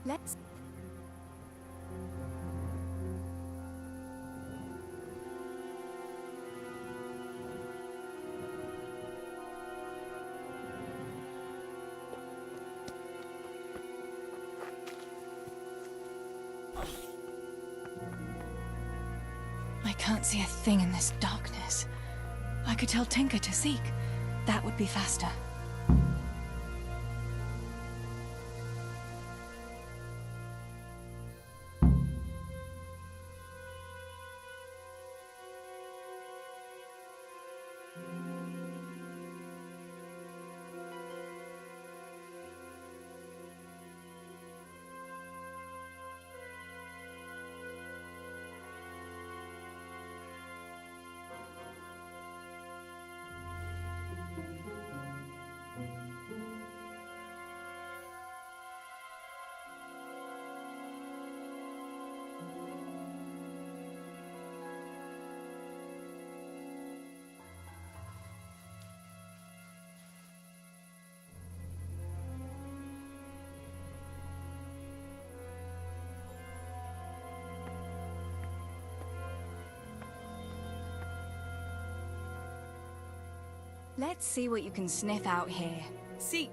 Let's... I can't see a thing in this darkness. I could tell Tinker to seek. That would be faster. Let's see what you can sniff out here. Seek.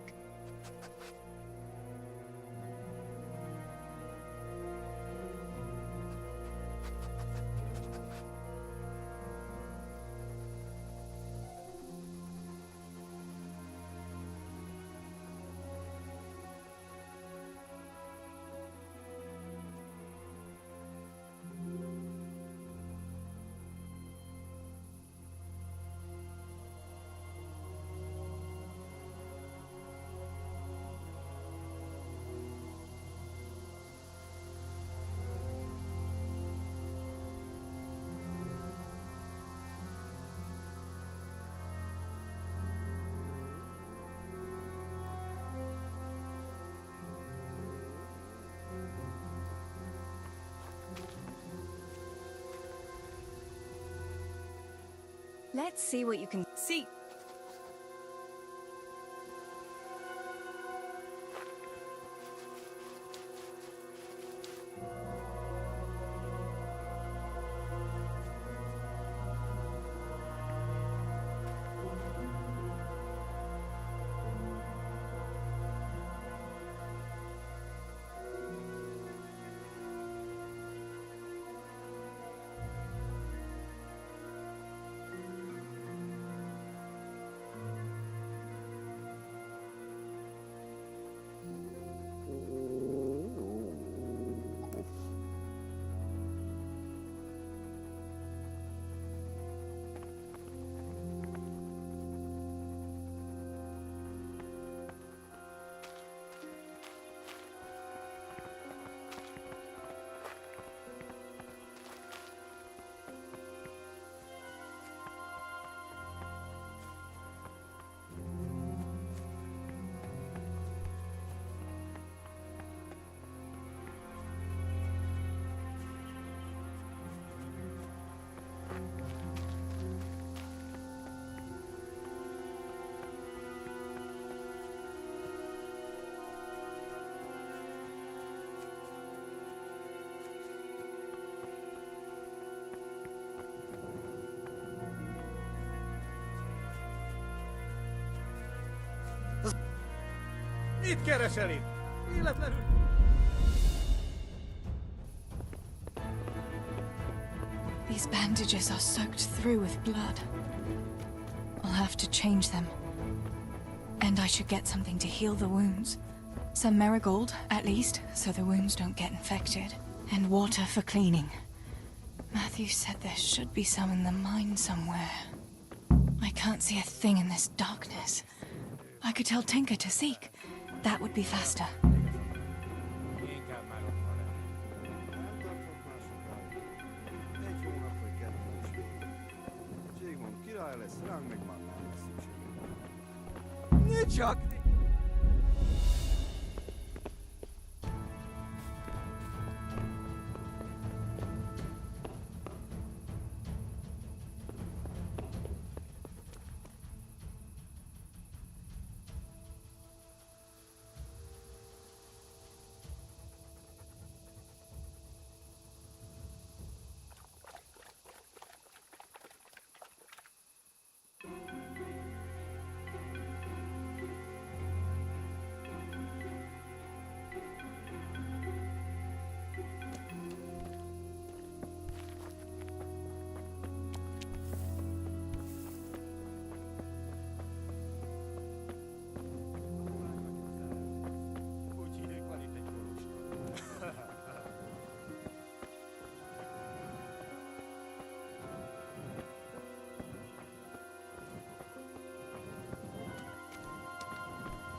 Let's see what you can see. Mit keresel itt? Véletlenül... These bandages are soaked through with blood. I'll have to change them. And I should get something to heal the wounds. Some marigold, at least, so the wounds don't get infected. And water for cleaning. Matthew said there should be some in the mine somewhere. I can't see a thing in this darkness. I could tell Tinker to seek. That would be faster. Csak!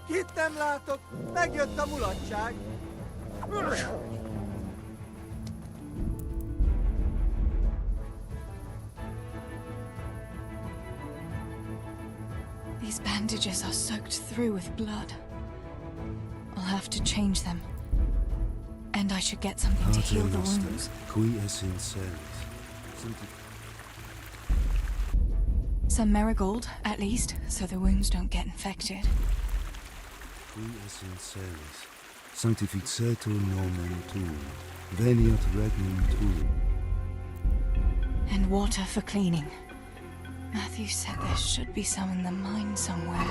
Kit nem látok? Megjött a mulatság! These bandages are soaked through with blood. I'll have to change them. And I should get something to heal the wounds. Qui es in celis. Some marigold, at least, so the wounds don't get infected. Qui es in celis. Sanctificetur nomen tuum. Veniat regnum tuum. And water for cleaning. Matthew said there should be some in the mine somewhere.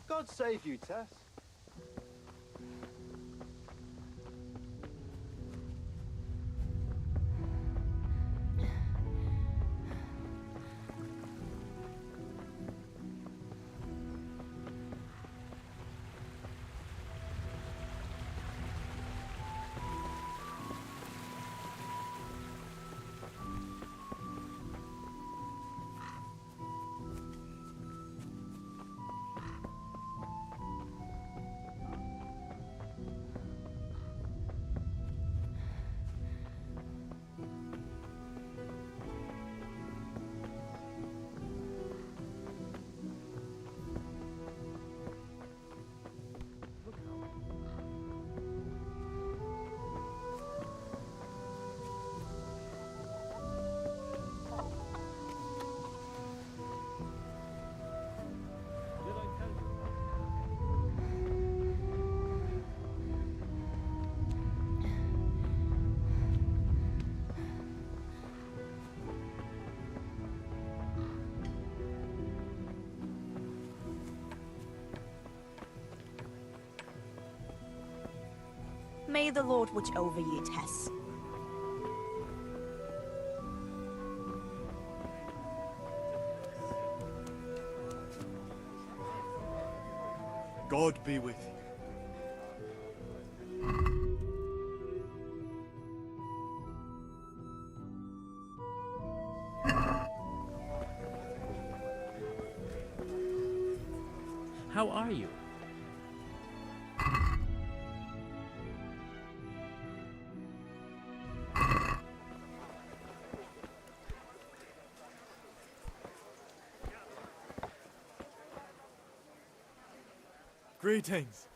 God save you, Tess. May the Lord watch over you, Tess. God be with you. How are you? Greetings.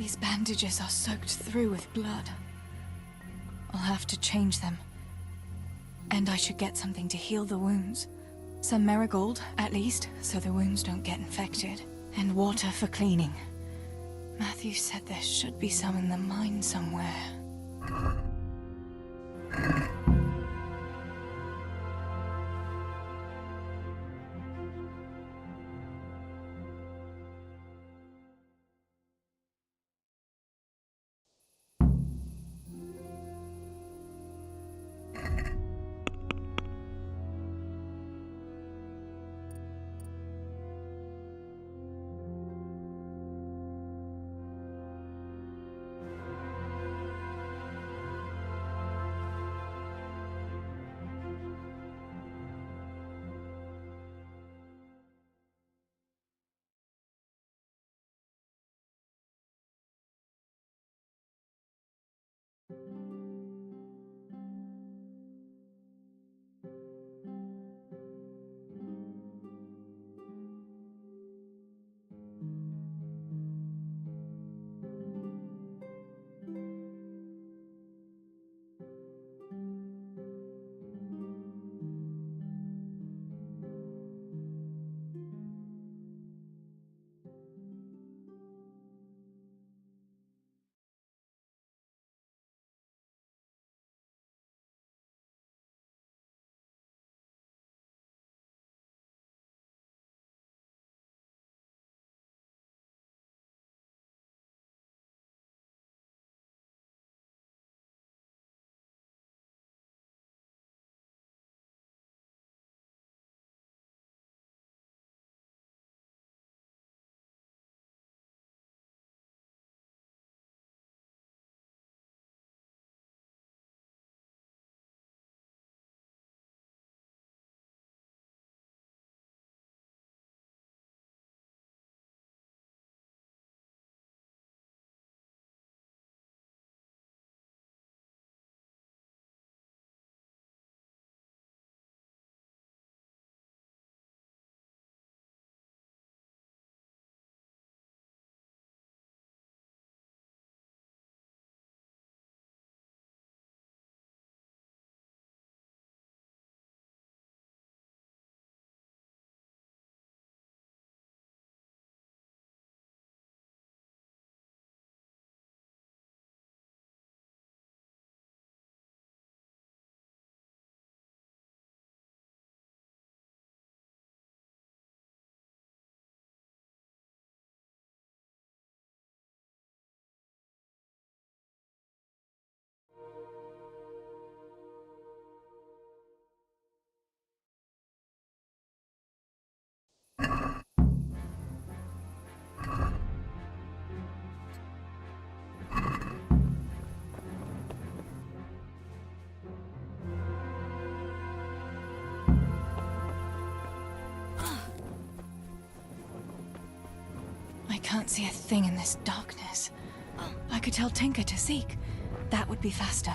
These bandages are soaked through with blood. I'll have to change them. And I should get something to heal the wounds. Some marigold, at least, so the wounds don't get infected. And water for cleaning. Matthew said there should be some in the mine somewhere. I can't see a thing in this darkness. I could tell Tinker to seek. That would be faster.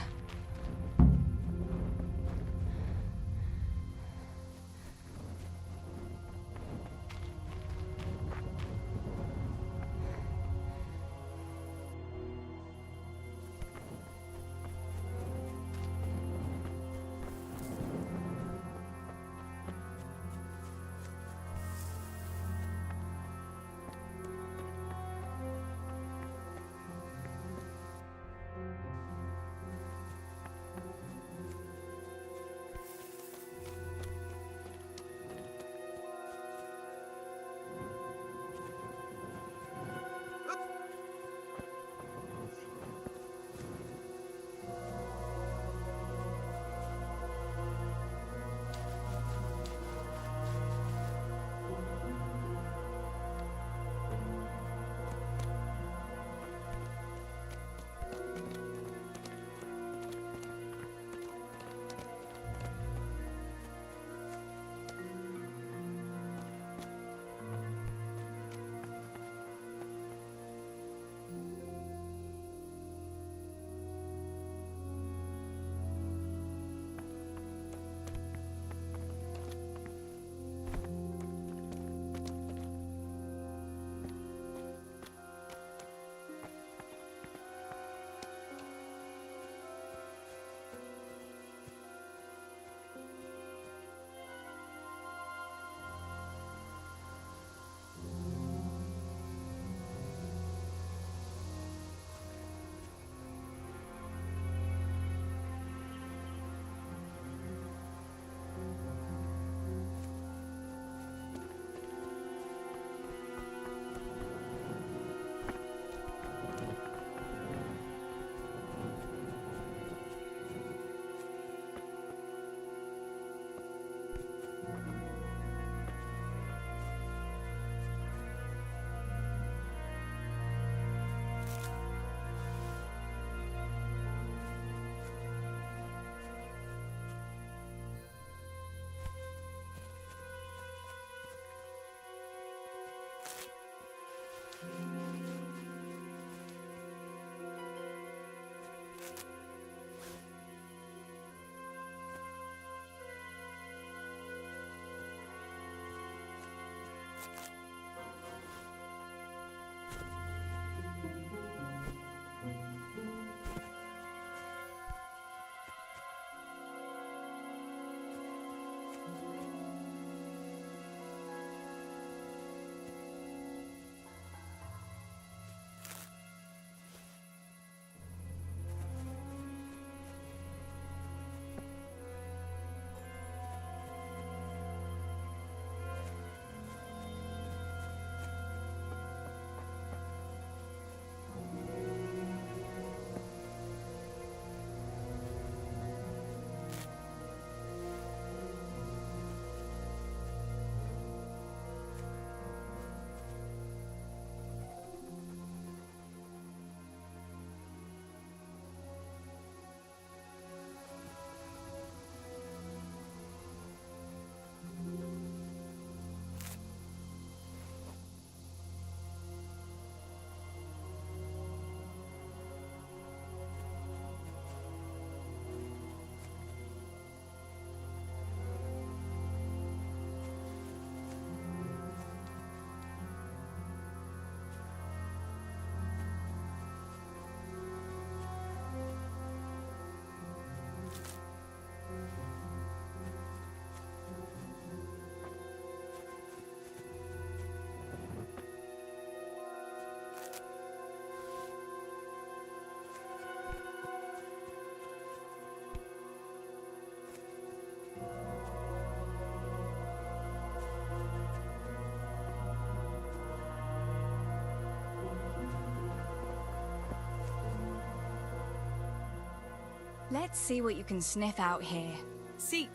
Let's see what you can sniff out here. Seek.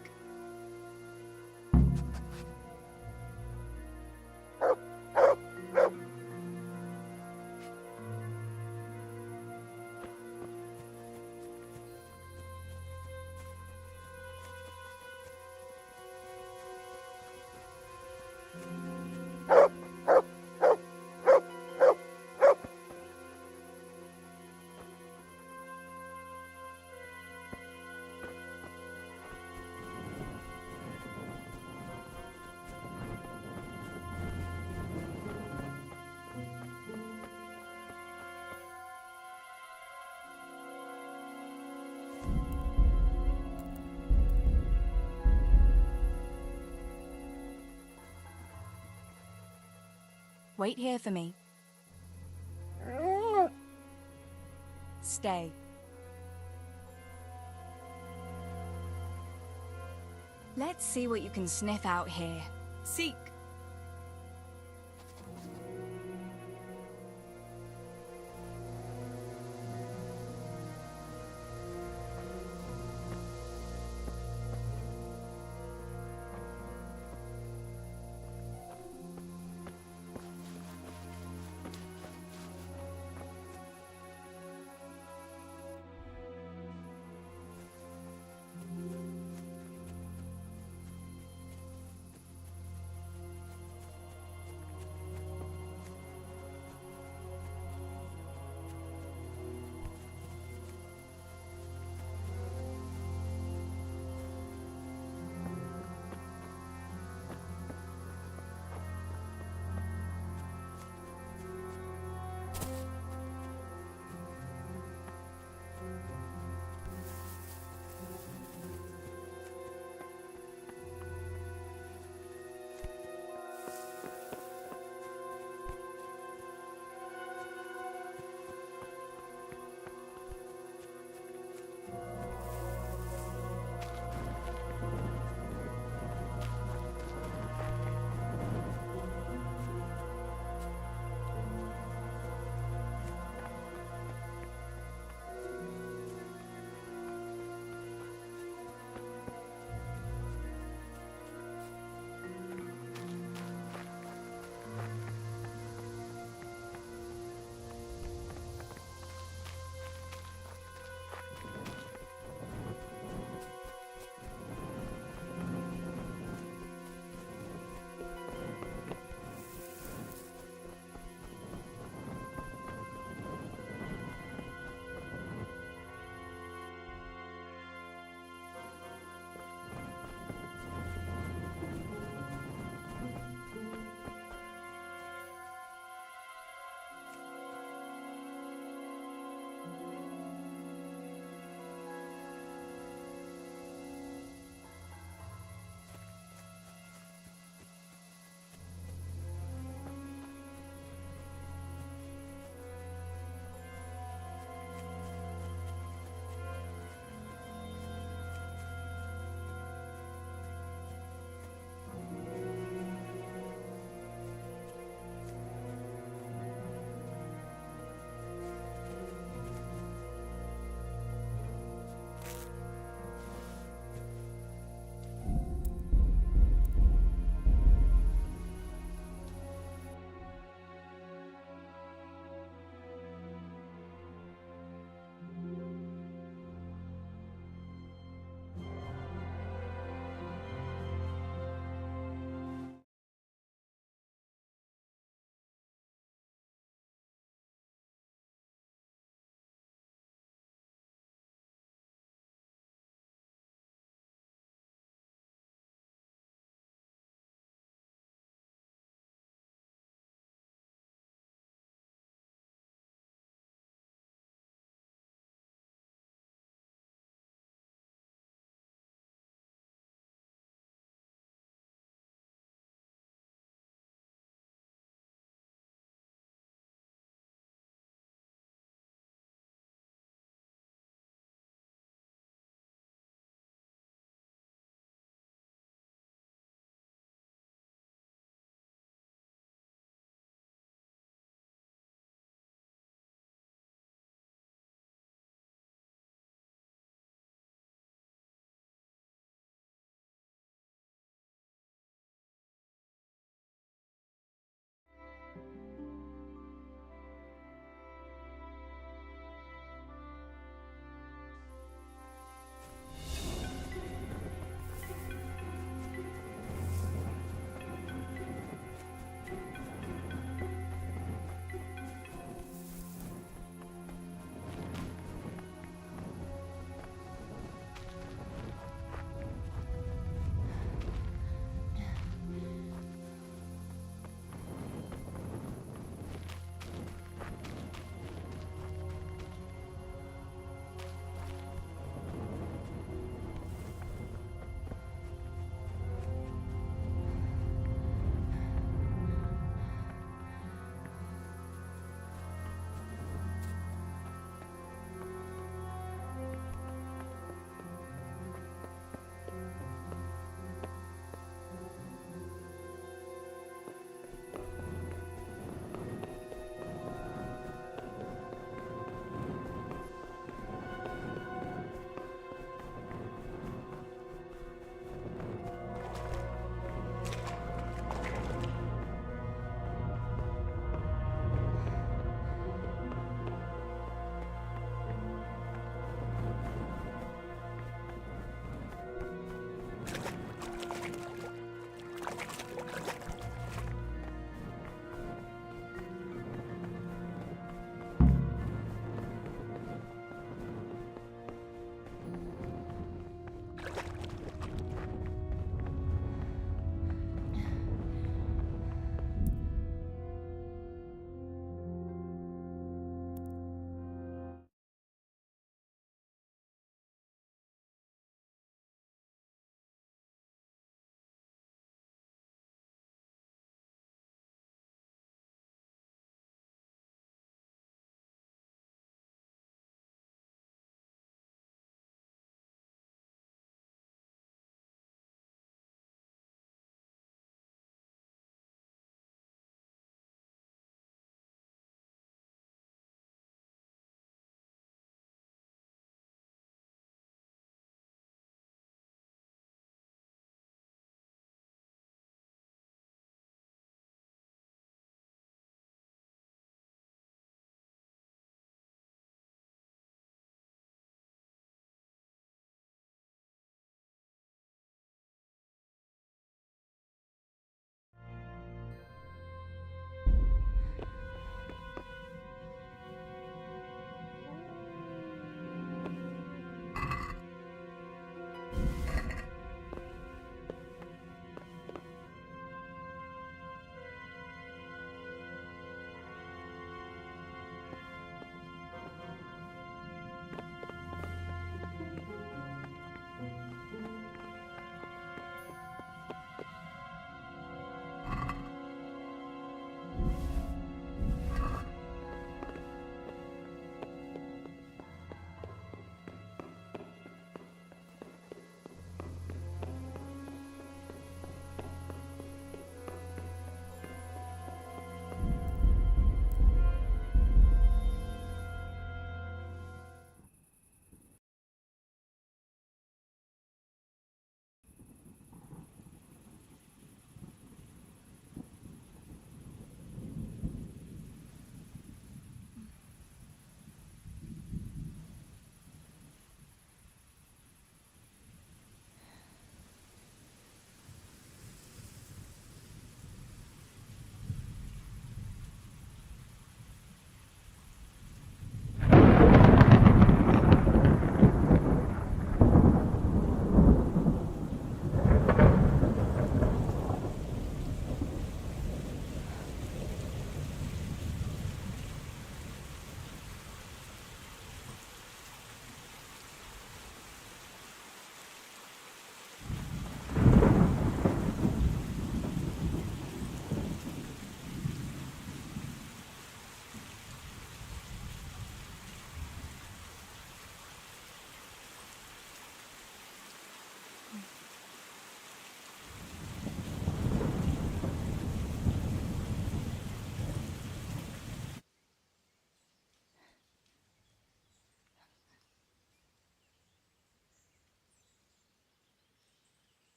Wait here for me. Stay. Let's see what you can sniff out here. Seek.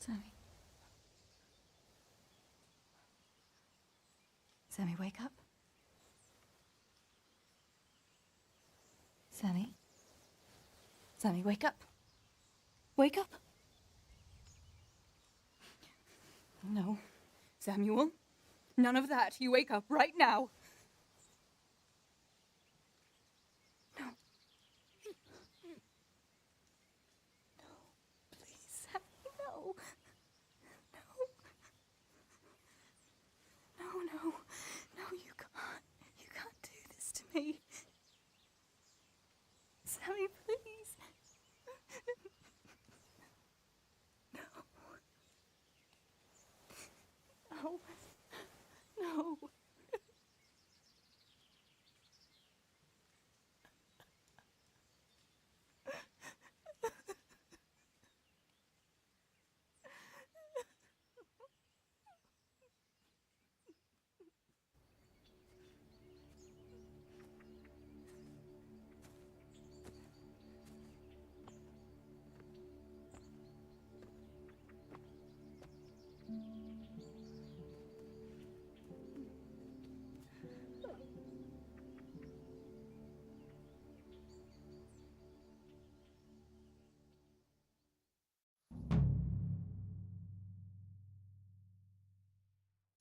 Sammy. Sammy, wake up. Sammy. Sammy, wake up. Wake up. No. Samuel. None of that. You wake up right now. No. No. Please, Sammy, no. No. No, you can't. You can't do this to me. Sammy, please. No. No.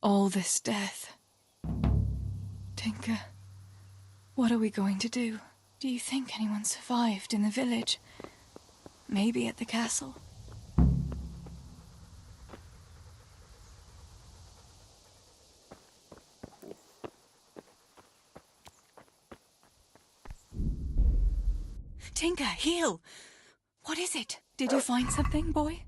All this death. Tinker, what are we going to do? Do you think anyone survived in the village? Maybe at the castle? Tinker, heal! What is it? Did you find something, boy?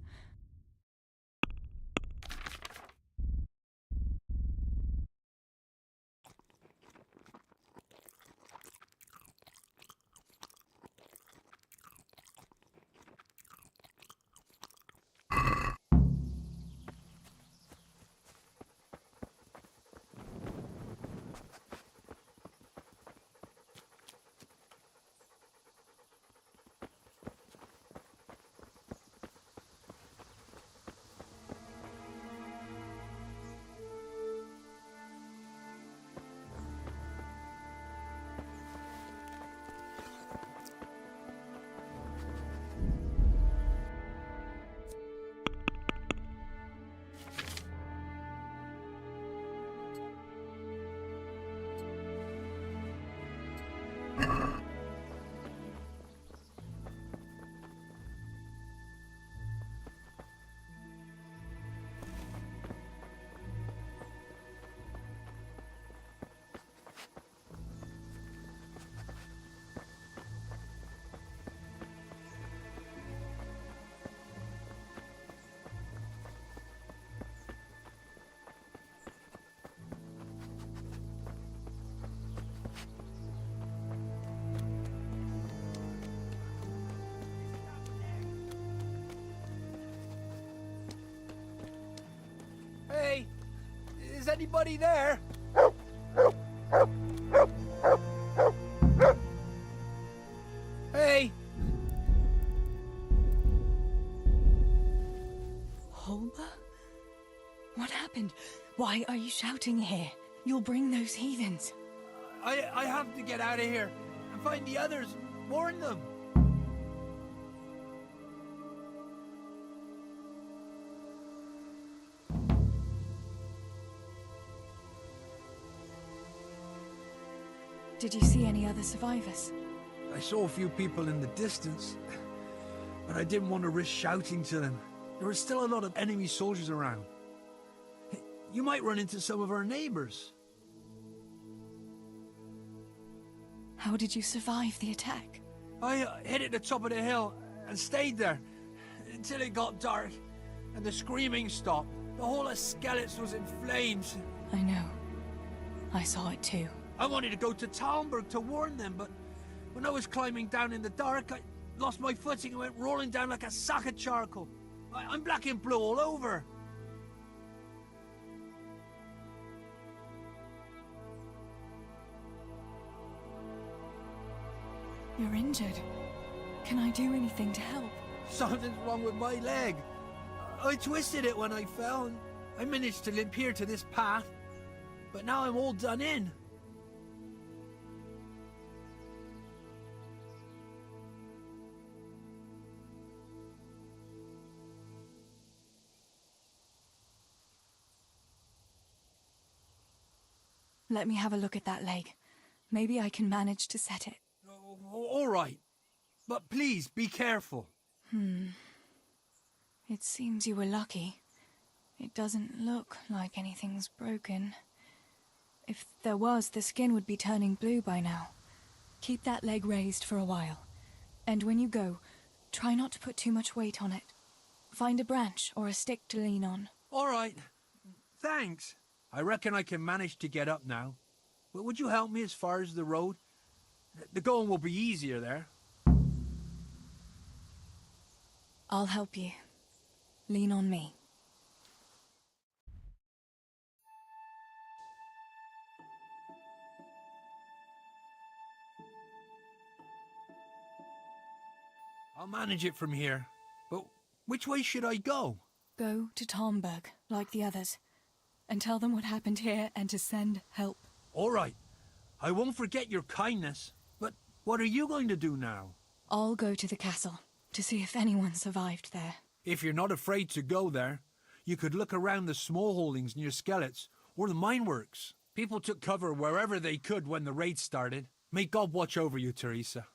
Hey, is anybody there? Hey! Holber? What happened? Why are you shouting here? You'll bring those heathens. I have to get out of here and find the others. Warn them. Did you see any other survivors? I saw a few people in the distance, but I didn't want to risk shouting to them. There were still a lot of enemy soldiers around. You might run into some of our neighbors. How did you survive the attack? I hid at the top of the hill and stayed there until it got dark and the screaming stopped. The whole of Skellets was in flames. I know. I saw it too. I wanted to go to Talmberg to warn them, but when I was climbing down in the dark, I lost my footing and went rolling down like a sack of charcoal. I'm black and blue all over. You're injured. Can I do anything to help? Something's wrong with my leg. I twisted it when I fell, and I managed to limp here to this path. But now I'm all done in. Let me have a look at that leg. Maybe I can manage to set it. All right. But please, be careful. It seems you were lucky. It doesn't look like anything's broken. If there was, the skin would be turning blue by now. Keep that leg raised for a while. And when you go, try not to put too much weight on it. Find a branch or a stick to lean on. All right. Thanks. I reckon I can manage to get up now. But would you help me as far as the road? The going will be easier there. I'll help you. Lean on me. I'll manage it from here. But which way should I go? Go to Tomberg, like the others, and tell them what happened here and to send help. All right. I won't forget your kindness. But what are you going to do now? I'll go to the castle to see if anyone survived there. If you're not afraid to go there, you could look around the small holdings near Skellets or the mine works. People took cover wherever they could when the raid started. May God watch over you, Teresa.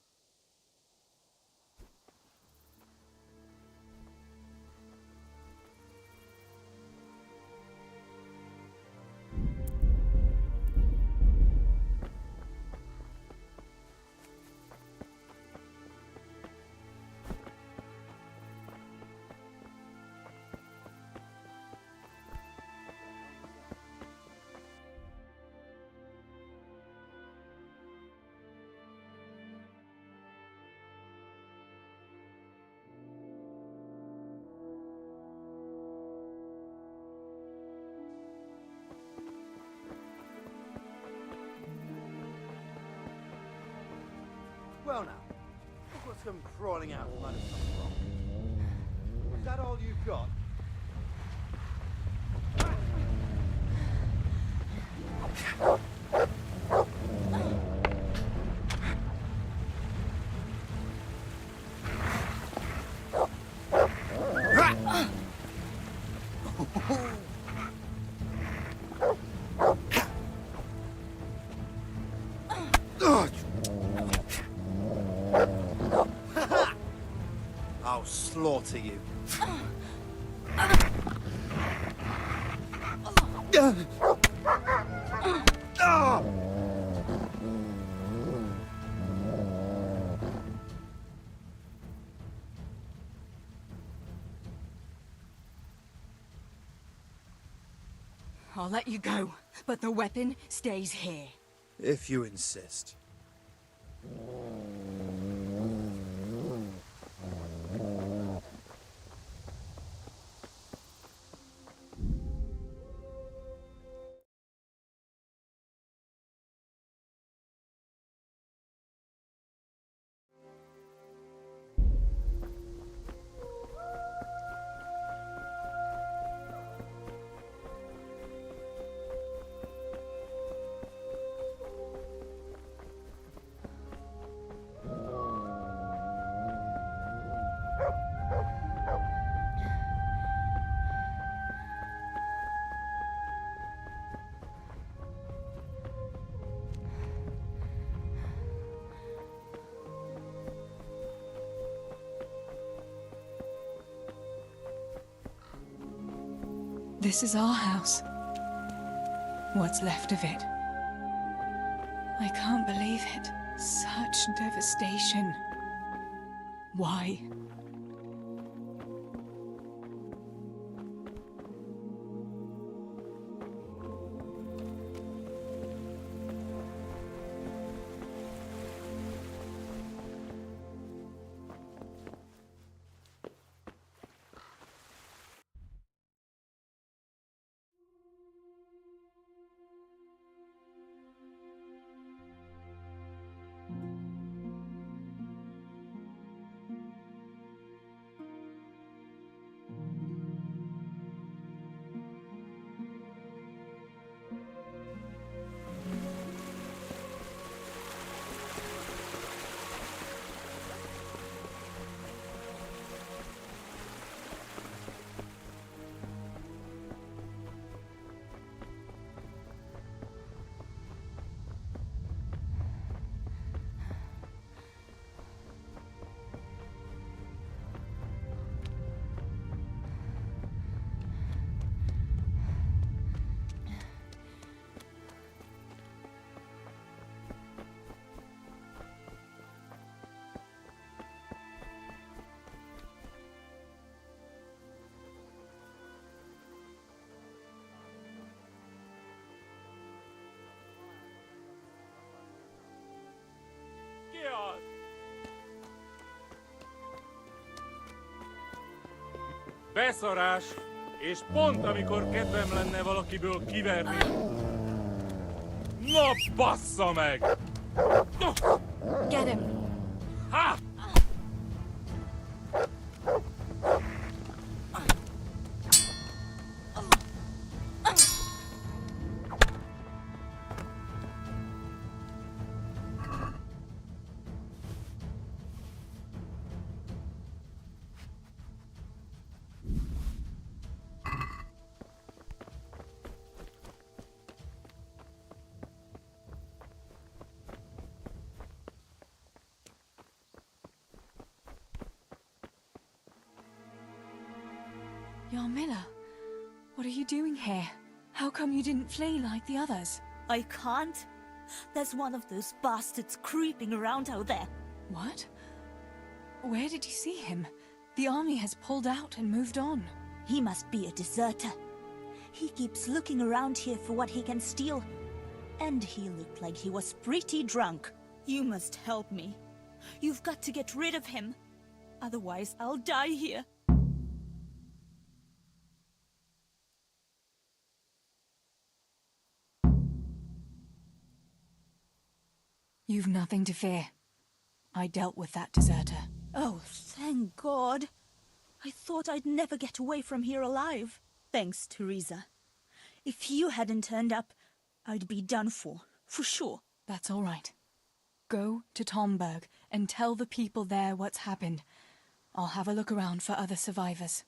Well now, look what's come crawling out from under some rock. Is that all you've got? I'll slaughter you. I'll let you go, but the weapon stays here. If you insist. This is our house. What's left of it. I can't believe it. Such devastation. Why? Beszarás! És pont amikor kedvem lenne valakiből kiverni. Na bassza meg! Get him! Ha! Yarmila, what are you doing here? How come you didn't flee like the others? I can't. There's one of those bastards creeping around out there. What? Where did you see him? The army has pulled out and moved on. He must be a deserter. He keeps looking around here for what he can steal. And he looked like he was pretty drunk. You must help me. You've got to get rid of him. Otherwise, I'll die here. You've nothing to fear. I dealt with that deserter. Oh, thank God. I thought I'd never get away from here alive. Thanks, Teresa. If you hadn't turned up, I'd be done for sure. That's all right. Go to Tomberg and tell the people there what's happened. I'll have a look around for other survivors.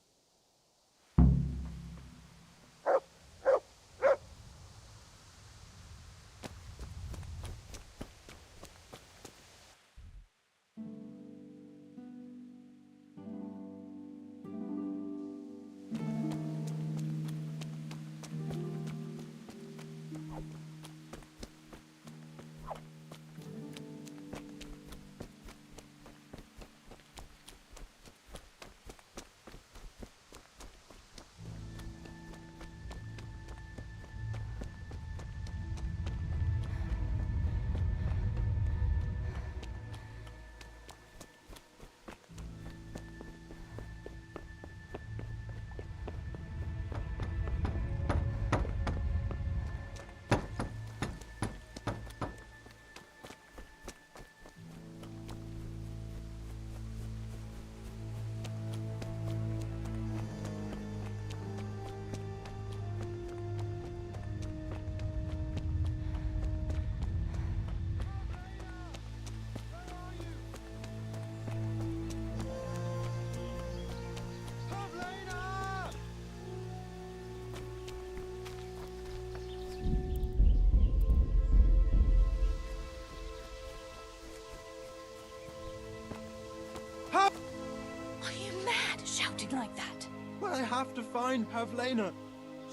Shouting like that? Well, I have to find Pavlena.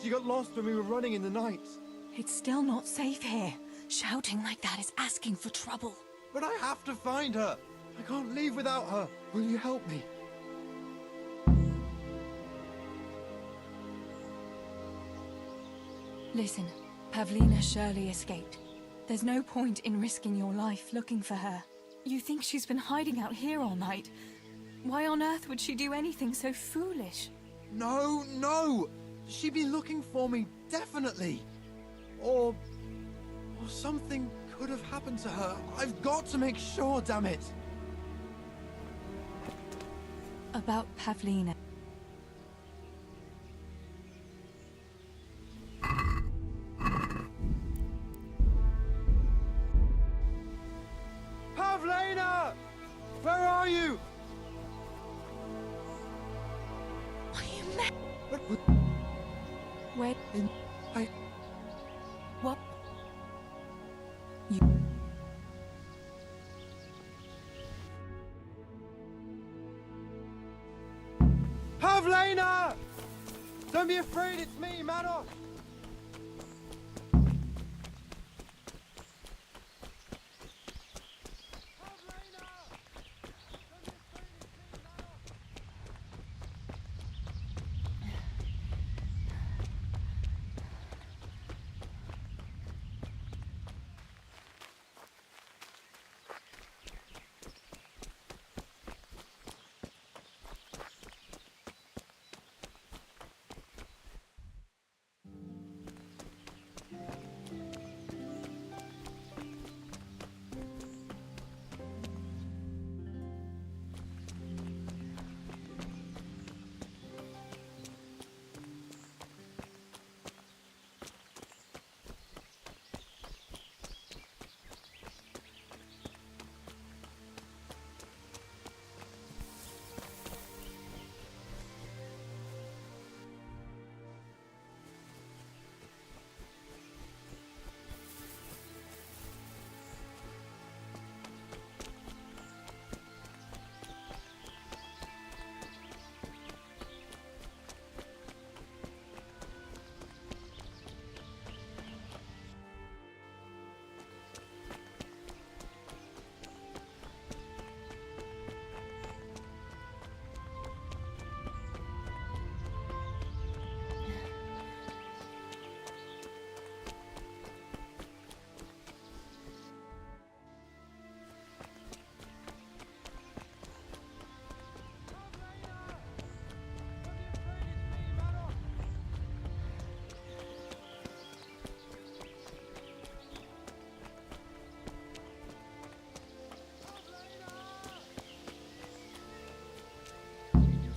She got lost when we were running in the night. It's still not safe here. Shouting like that is asking for trouble. But I have to find her. I can't leave without her. Will you help me? Listen, Pavlina surely escaped. There's no point in risking your life looking for her. You think she's been hiding out here all night? Why on earth would she do anything so foolish? No! She'd be looking for me, definitely. Or something could have happened to her. I've got to make sure, damn it. About Pavlina. Pavlena! Where are you? Where? What? You... Pavlena! Don't be afraid, it's me, Manos!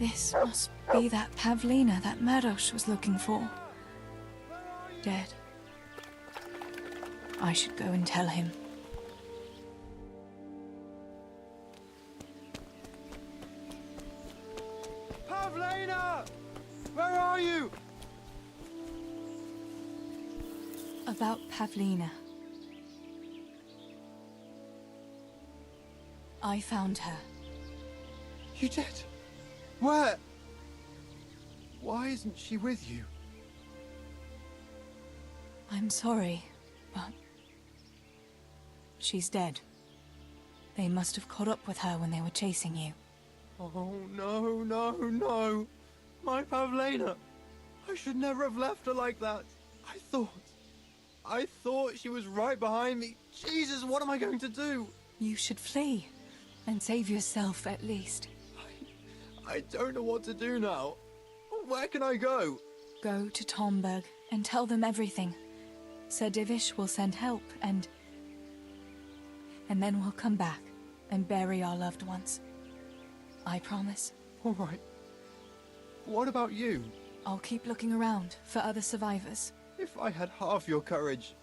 This must be that Pavlina that Maroš was looking for. Dead. I should go and tell him. Pavlina! Where are you? About Pavlina. I found her. You did? Where? Why isn't she with you? I'm sorry, but she's dead. They must have caught up with her when they were chasing you. Oh, no, no, no. My Pavlina. I should never have left her like that. I thought she was right behind me. Jesus, what am I going to do? You should flee and save yourself at least. I don't know what to do now. Where can I go? Go to Tomberg and tell them everything. Sir Divish will send help and then we'll come back and bury our loved ones. I promise. All right. What about you? I'll keep looking around for other survivors. If I had half your courage,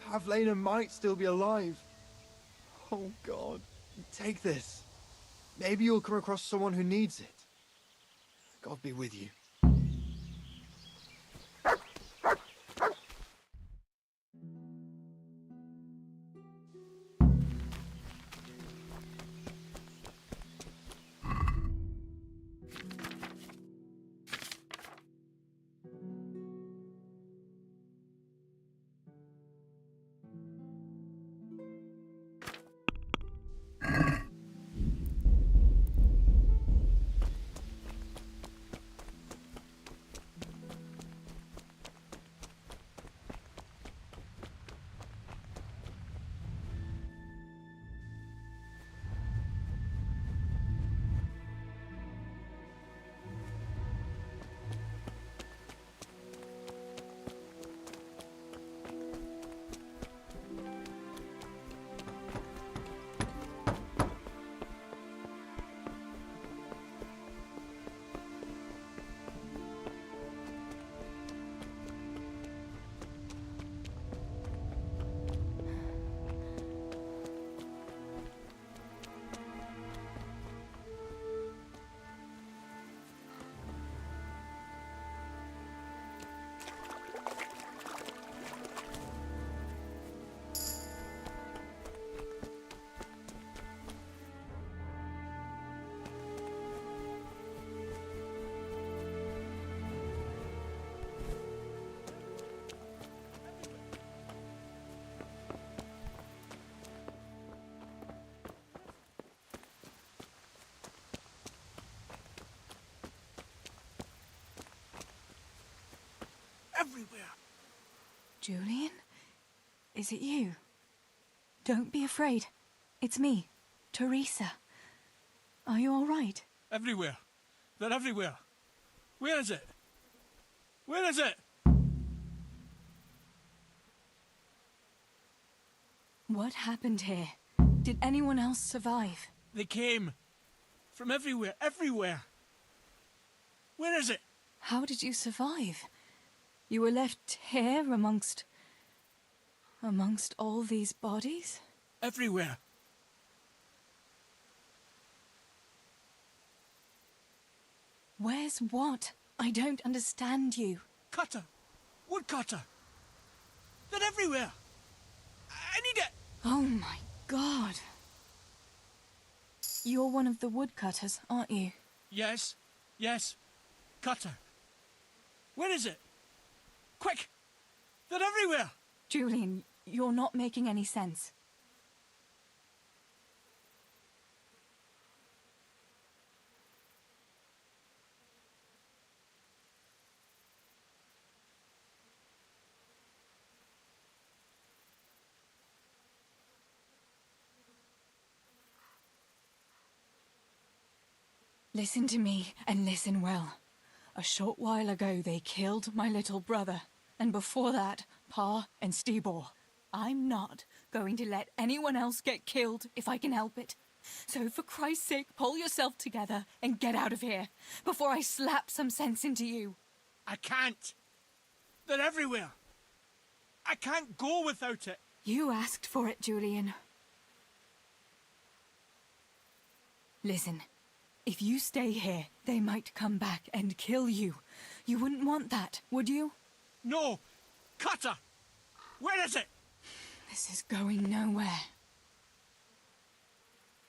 Pavlina might still be alive. Oh, God. Take this. Maybe you'll come across someone who needs it. God be with you. Everywhere. Julian? Is it you? Don't be afraid. It's me, Teresa. Are you all right? Everywhere. They're everywhere. Where is it? Where is it? What happened here? Did anyone else survive? They came. From everywhere. Everywhere. Where is it? How did you survive? You were left here amongst all these bodies? Everywhere. Where's what? I don't understand you. Cutter. Woodcutter. They're everywhere. I need it. Oh my God. You're one of the woodcutters, aren't you? Yes. Yes. Cutter. Where is it? Quick! They're everywhere! Julian, you're not making any sense. Listen to me, and listen well. A short while ago they killed my little brother. And before that, Pa and Stibor. I'm not going to let anyone else get killed if I can help it. So for Christ's sake, pull yourself together and get out of here before I slap some sense into you. I can't. They're everywhere. I can't go without it. You asked for it, Julian. Listen, if you stay here, they might come back and kill you. You wouldn't want that, would you? No! Cutter! Where is it? This is going nowhere.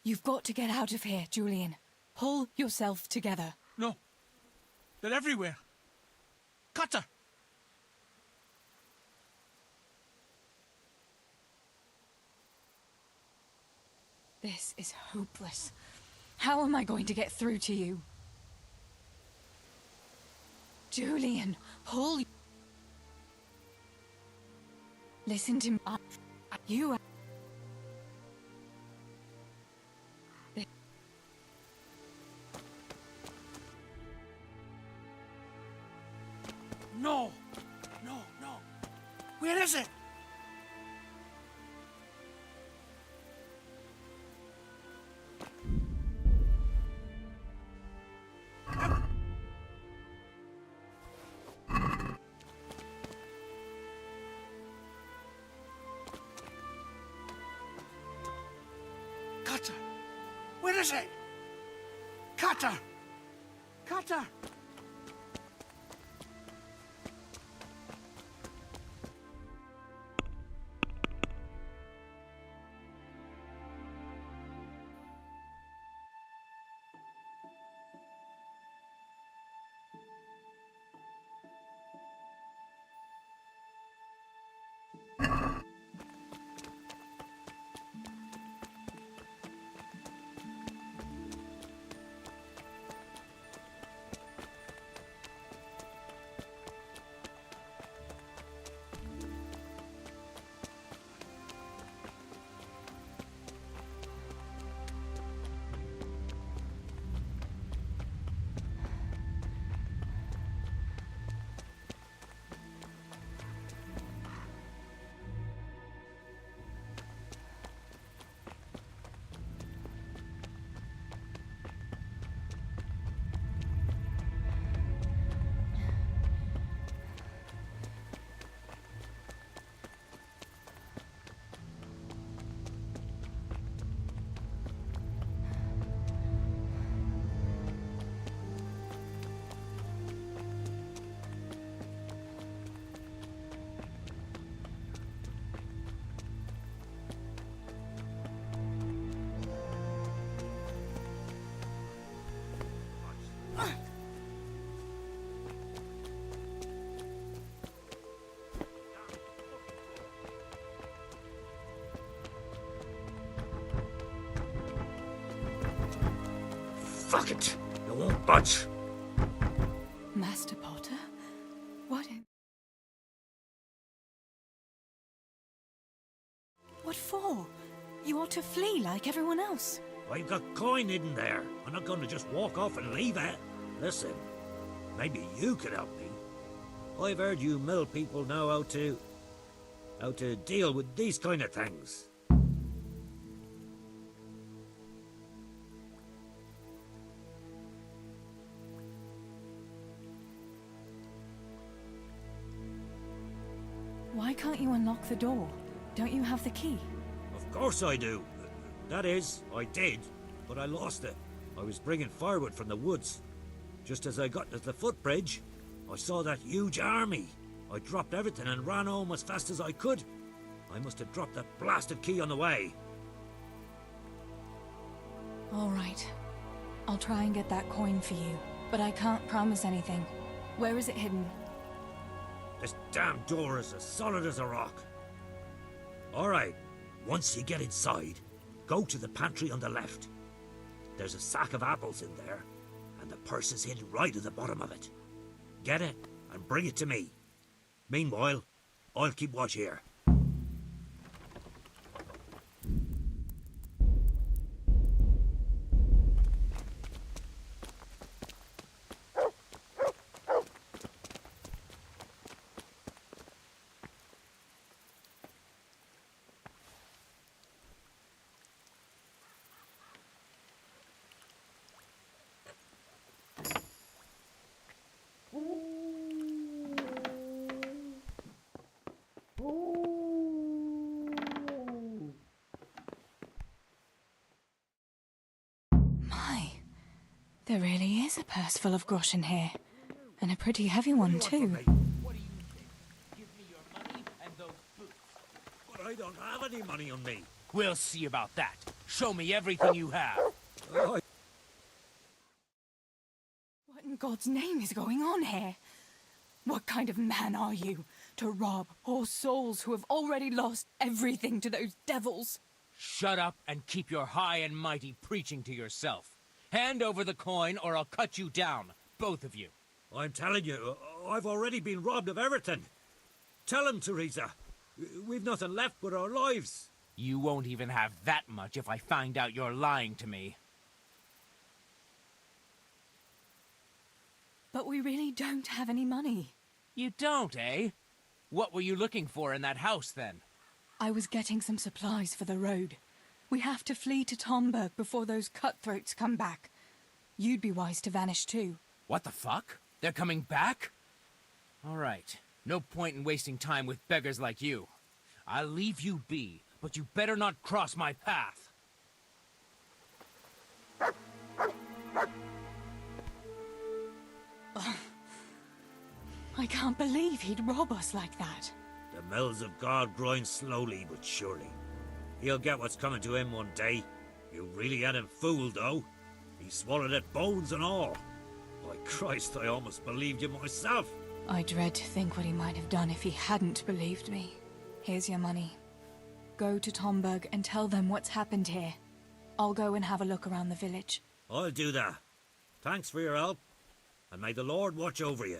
You've got to get out of here, Julian. Pull yourself together. No. They're everywhere. Cutter! This is hopeless. How am I going to get through to you? Julian, pull... Listen to me. You... No! No, no! Where is it? Cutter! Where is it? Cutter! Cutter! Fuck it! You won't budge! Master Potter? What in... What for? You ought to flee like everyone else. I've got coin hidden there. I'm not going to just walk off and leave it. Listen, maybe you could help me. I've heard you mill people know how to deal with these kind of things. Why can't you unlock the door? Don't you have the key? Of course I do. That is, I did, but I lost it. I was bringing firewood from the woods. Just as I got to the footbridge, I saw that huge army. I dropped everything and ran home as fast as I could. I must have dropped that blasted key on the way. All right. I'll try and get that coin for you, but I can't promise anything. Where is it hidden? This damn door is as solid as a rock. All right, once you get inside, go to the pantry on the left. There's a sack of apples in there, and the purse is hidden right at the bottom of it. Get it and bring it to me. Meanwhile, I'll keep watch here. There really is a purse full of grosh in here. And a pretty heavy one, too. But I don't have any money on me. We'll see about that. Show me everything you have. Oh, What in God's name is going on here? What kind of man are you to rob poor souls who have already lost everything to those devils? Shut up and keep your high and mighty preaching to yourself. Hand over the coin or I'll cut you down, both of you. I'm telling you, I've already been robbed of everything. Tell him, Teresa. We've nothing left but our lives. You won't even have that much if I find out you're lying to me. But we really don't have any money. You don't, eh? What were you looking for in that house, then? I was getting some supplies for the road. We have to flee to Tomberg before those cutthroats come back. You'd be wise to vanish too. What the fuck? They're coming back? All right. No point in wasting time with beggars like you. I'll leave you be, but you better not cross my path. I can't believe he'd rob us like that. The mills of God grind slowly but surely. He'll get what's coming to him one day. You really had him fooled, though. He swallowed it, bones and all. By Christ, I almost believed you myself. I dread to think what he might have done if he hadn't believed me. Here's your money. Go to Tomberg and tell them what's happened here. I'll go and have a look around the village. I'll do that. Thanks for your help, and may the Lord watch over you.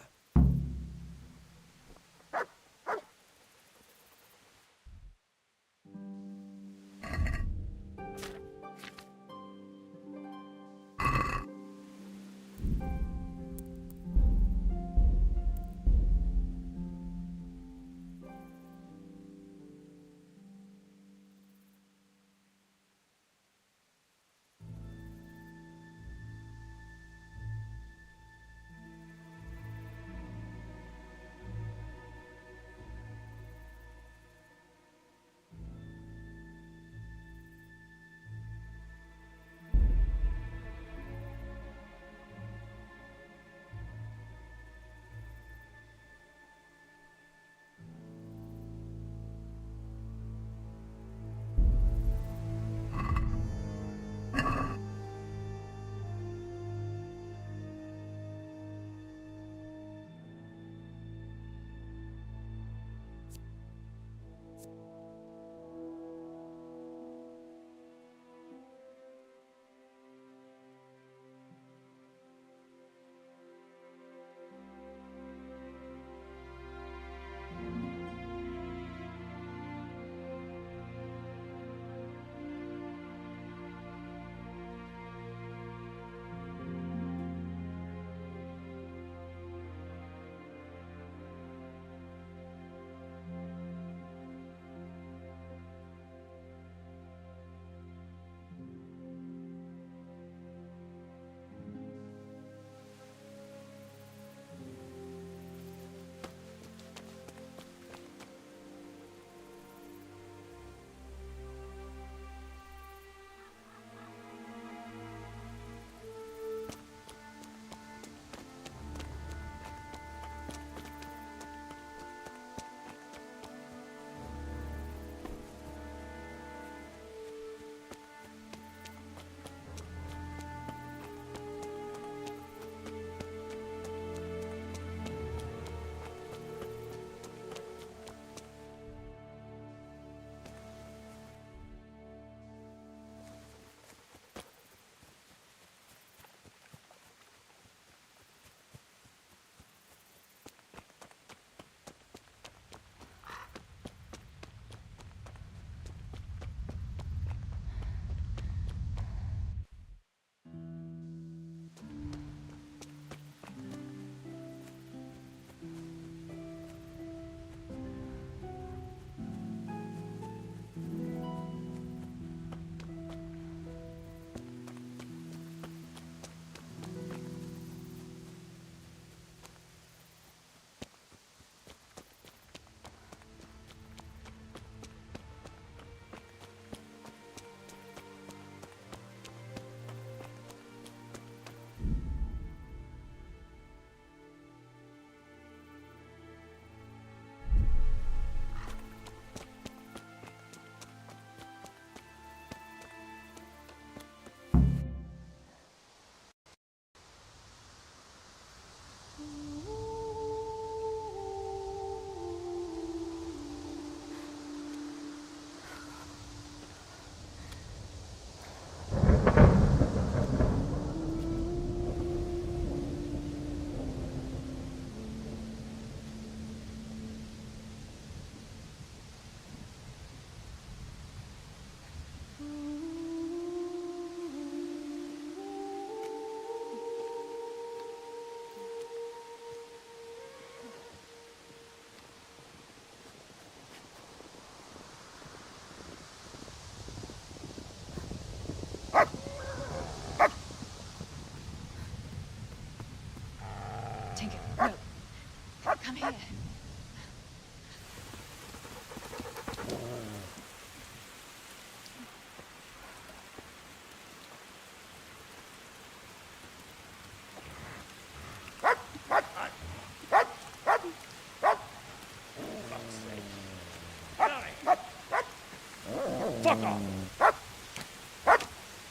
fuck off!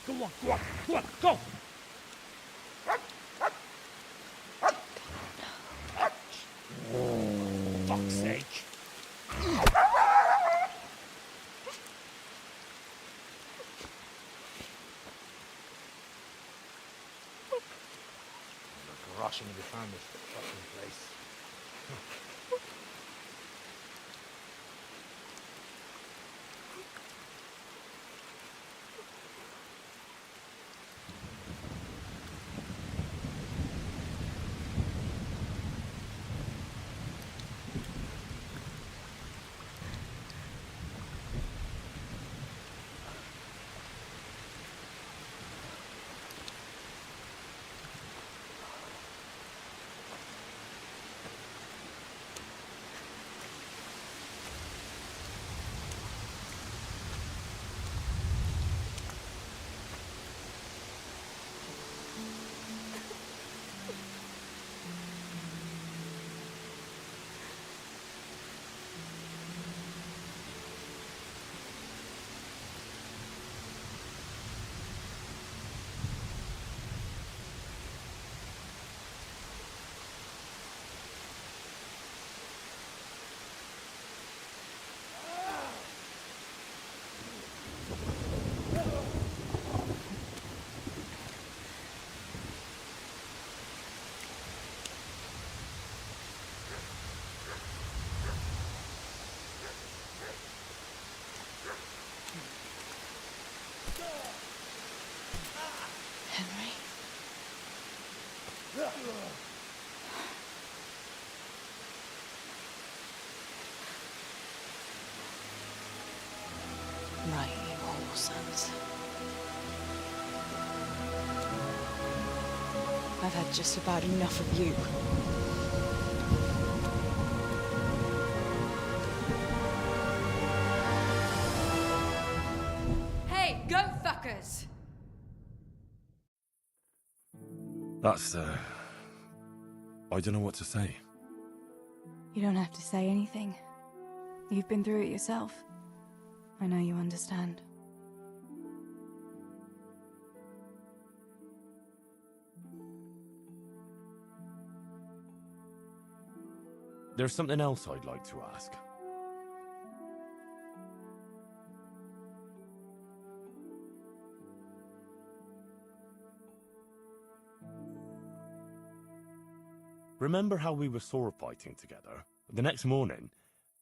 Go on, go on, go on, go! Fuck's sake. Rushing to find this fucking place. Henry? Right, you whole sons. I've had just about enough of you. Hey, go fuckers! That's, I don't know what to say. You don't have to say anything. You've been through it yourself. I know you understand. There's something else I'd like to ask. Remember how we were sword fighting together? The next morning,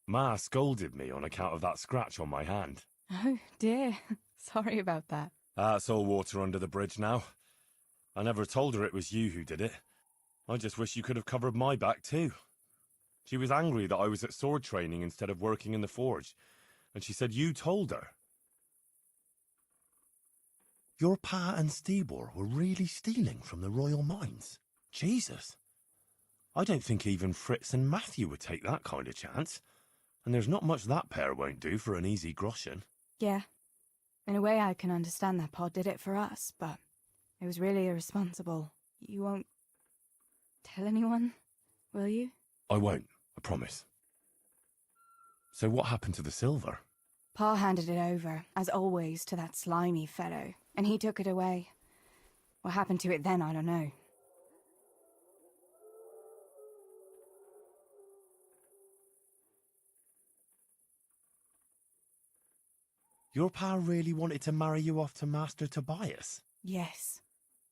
Ma scolded me on account of that scratch on my hand. Oh, dear. Sorry about that. That's all water under the bridge now. I never told her it was you who did it. I just wish you could have covered my back too. She was angry that I was at sword training instead of working in the forge, and she said you told her. Your pa and Stibor were really stealing from the royal mines? Jesus. I don't think even Fritz and Matthew would take that kind of chance. And there's not much that pair won't do for an easy groschen. Yeah. In a way, I can understand that Pa did it for us, but it was really irresponsible. You won't tell anyone, will you? I won't, I promise. So what happened to the silver? Pa handed it over, as always, to that slimy fellow, and he took it away. What happened to it then, I don't know. Your pa really wanted to marry you off to Master Tobias? Yes.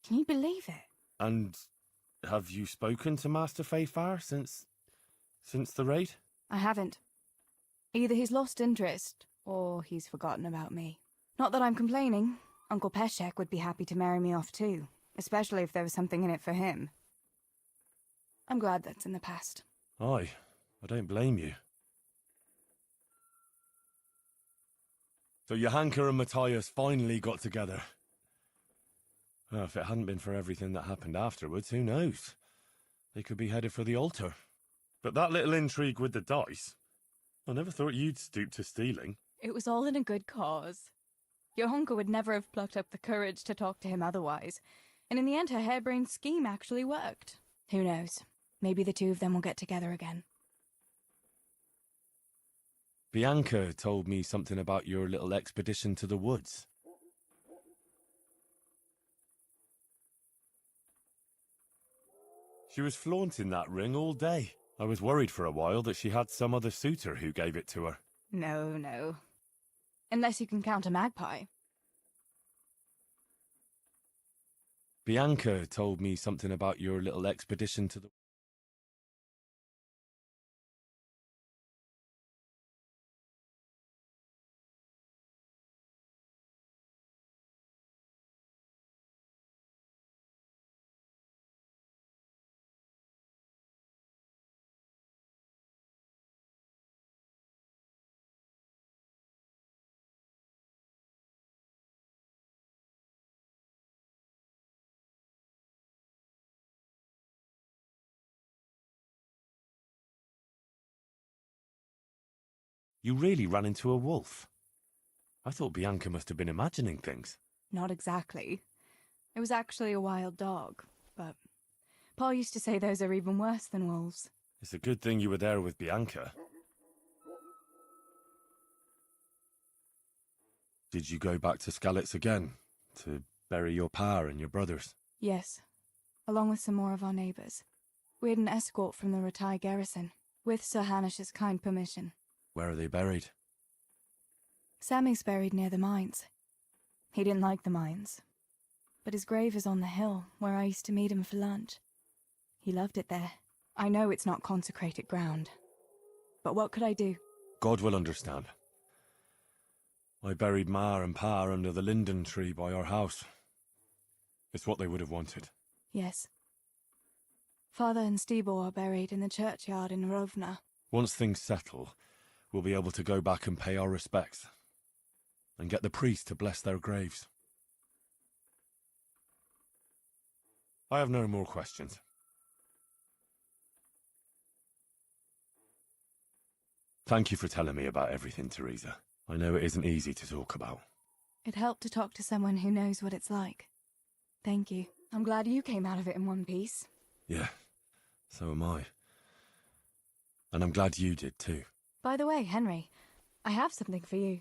Can you believe it? And have you spoken to Master Fayfar since the raid? I haven't. Either he's lost interest, or he's forgotten about me. Not that I'm complaining. Uncle Peshek would be happy to marry me off too, especially if there was something in it for him. I'm glad that's in the past. Aye, I don't blame you. So Johanka and Matthias finally got together. Well, if it hadn't been for everything that happened afterwards, who knows? They could be headed for the altar. But that little intrigue with the dice, I never thought you'd stoop to stealing. It was all in a good cause. Your uncle would never have plucked up the courage to talk to him otherwise, and in the end her harebrained scheme actually worked. Who knows? Maybe the two of them will get together again. Bianca told me something about your little expedition to the woods. She was flaunting that ring all day. I was worried for a while that she had some other suitor who gave it to her. No, no. Unless you can count a magpie. Bianca told me something about your little expedition to the... You really ran into a wolf. I thought Bianca must have been imagining things. Not exactly. It was actually a wild dog, but Pa used to say those are even worse than wolves. It's a good thing you were there with Bianca. Did you go back to Skalitz again, to bury your pa and your brothers? Yes, along with some more of our neighbours. We had an escort from the Rattay garrison, with Sir Hanish's kind permission. Where are they buried? Sammy's buried near the mines. He didn't like the mines, but his grave is on the hill where I used to meet him for lunch. He loved it there. I know it's not consecrated ground, but what could I do? God will understand. I buried Ma and Pa under the linden tree by our house. It's what they would have wanted. Yes. Father and Stibor are buried in the churchyard in Rovna. Once things settle, we'll be able to go back and pay our respects, and get the priest to bless their graves. I have no more questions. Thank you for telling me about everything, Teresa. I know it isn't easy to talk about. It helped to talk to someone who knows what it's like. Thank you. I'm glad you came out of it in one piece. Yeah, so am I. And I'm glad you did too. By the way, Henry, I have something for you.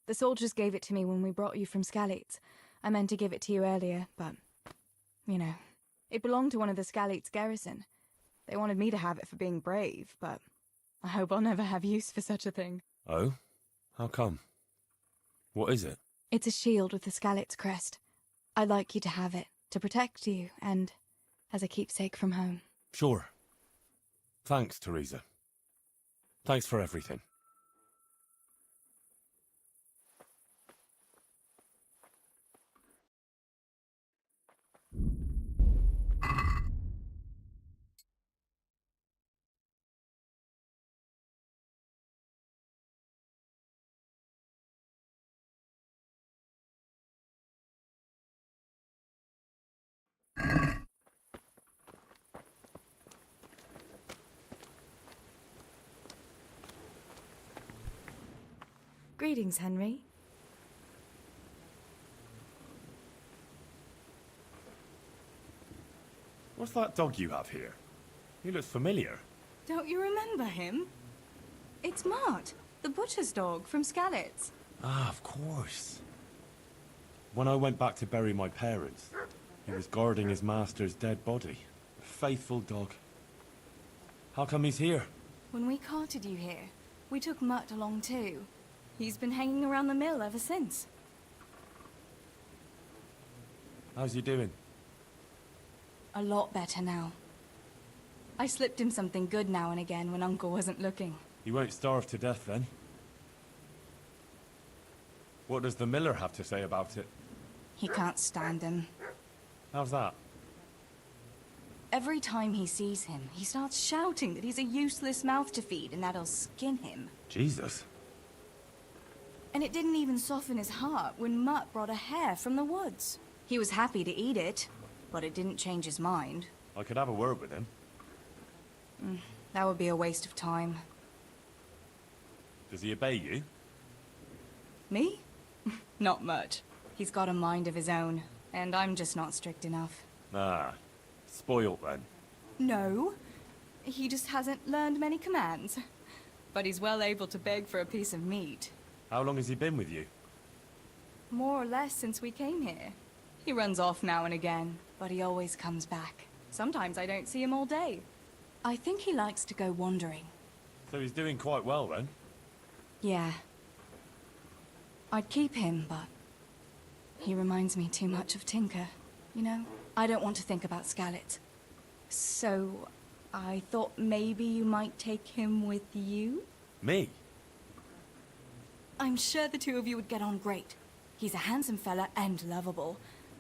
The soldiers gave it to me when we brought you from Skalitz. I meant to give it to you earlier, but, you know, it belonged to one of the Skalitz garrison. They wanted me to have it for being brave, but I hope I'll never have use for such a thing. Oh? How come? What is it? It's a shield with the Skalitz crest. I'd like you to have it, to protect you, and as a keepsake from home. Sure. Thanks, Teresa. Thanks for everything. Greetings, Henry. What's that dog you have here? He looks familiar. Don't you remember him? It's Mart, the butcher's dog from Skalitz. Ah, of course. When I went back to bury my parents, he was guarding his master's dead body. A faithful dog. How come he's here? When we carted you here, we took Mutt along too. He's been hanging around the mill ever since. How's he doing? A lot better now. I slipped him something good now and again when Uncle wasn't looking. He won't starve to death then. What does the miller have to say about it? He can't stand him. How's that? Every time he sees him, he starts shouting that he's a useless mouth to feed and that'll skin him. Jesus. And it didn't even soften his heart when Mutt brought a hare from the woods. He was happy to eat it, but it didn't change his mind. I could have a word with him. That would be a waste of time. Does he obey you? Me? Not much. He's got a mind of his own, and I'm just not strict enough. Ah, spoilt then. No. He just hasn't learned many commands. but he's well able to beg for a piece of meat. How long has he been with you? More or less since we came here. He runs off now and again, but he always comes back. Sometimes I don't see him all day. I think he likes to go wandering. So he's doing quite well then? Yeah. I'd keep him, but he reminds me too much of Tinker. You know, I don't want to think about Scarlet. So I thought maybe you might take him with you? Me? I'm sure the two of you would get on great. He's a handsome fella and lovable.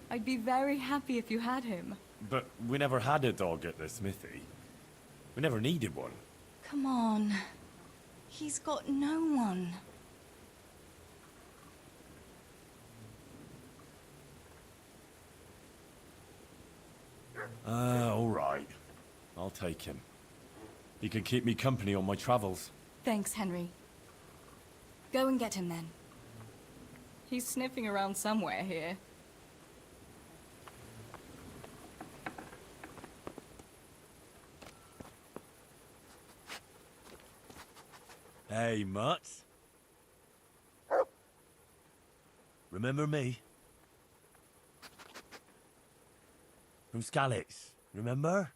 I'd be very happy if you had him. But we never had a dog at the smithy. We never needed one. Come on. He's got no one. All right. I'll take him. He can keep me company on my travels. Thanks, Henry. Go and get him then. He's sniffing around somewhere here. Hey, Mutt. Remember me? From Skalitz, remember?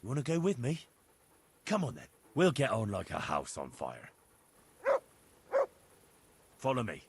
You want to go with me? Come on then. We'll get on like a house on fire. Follow me.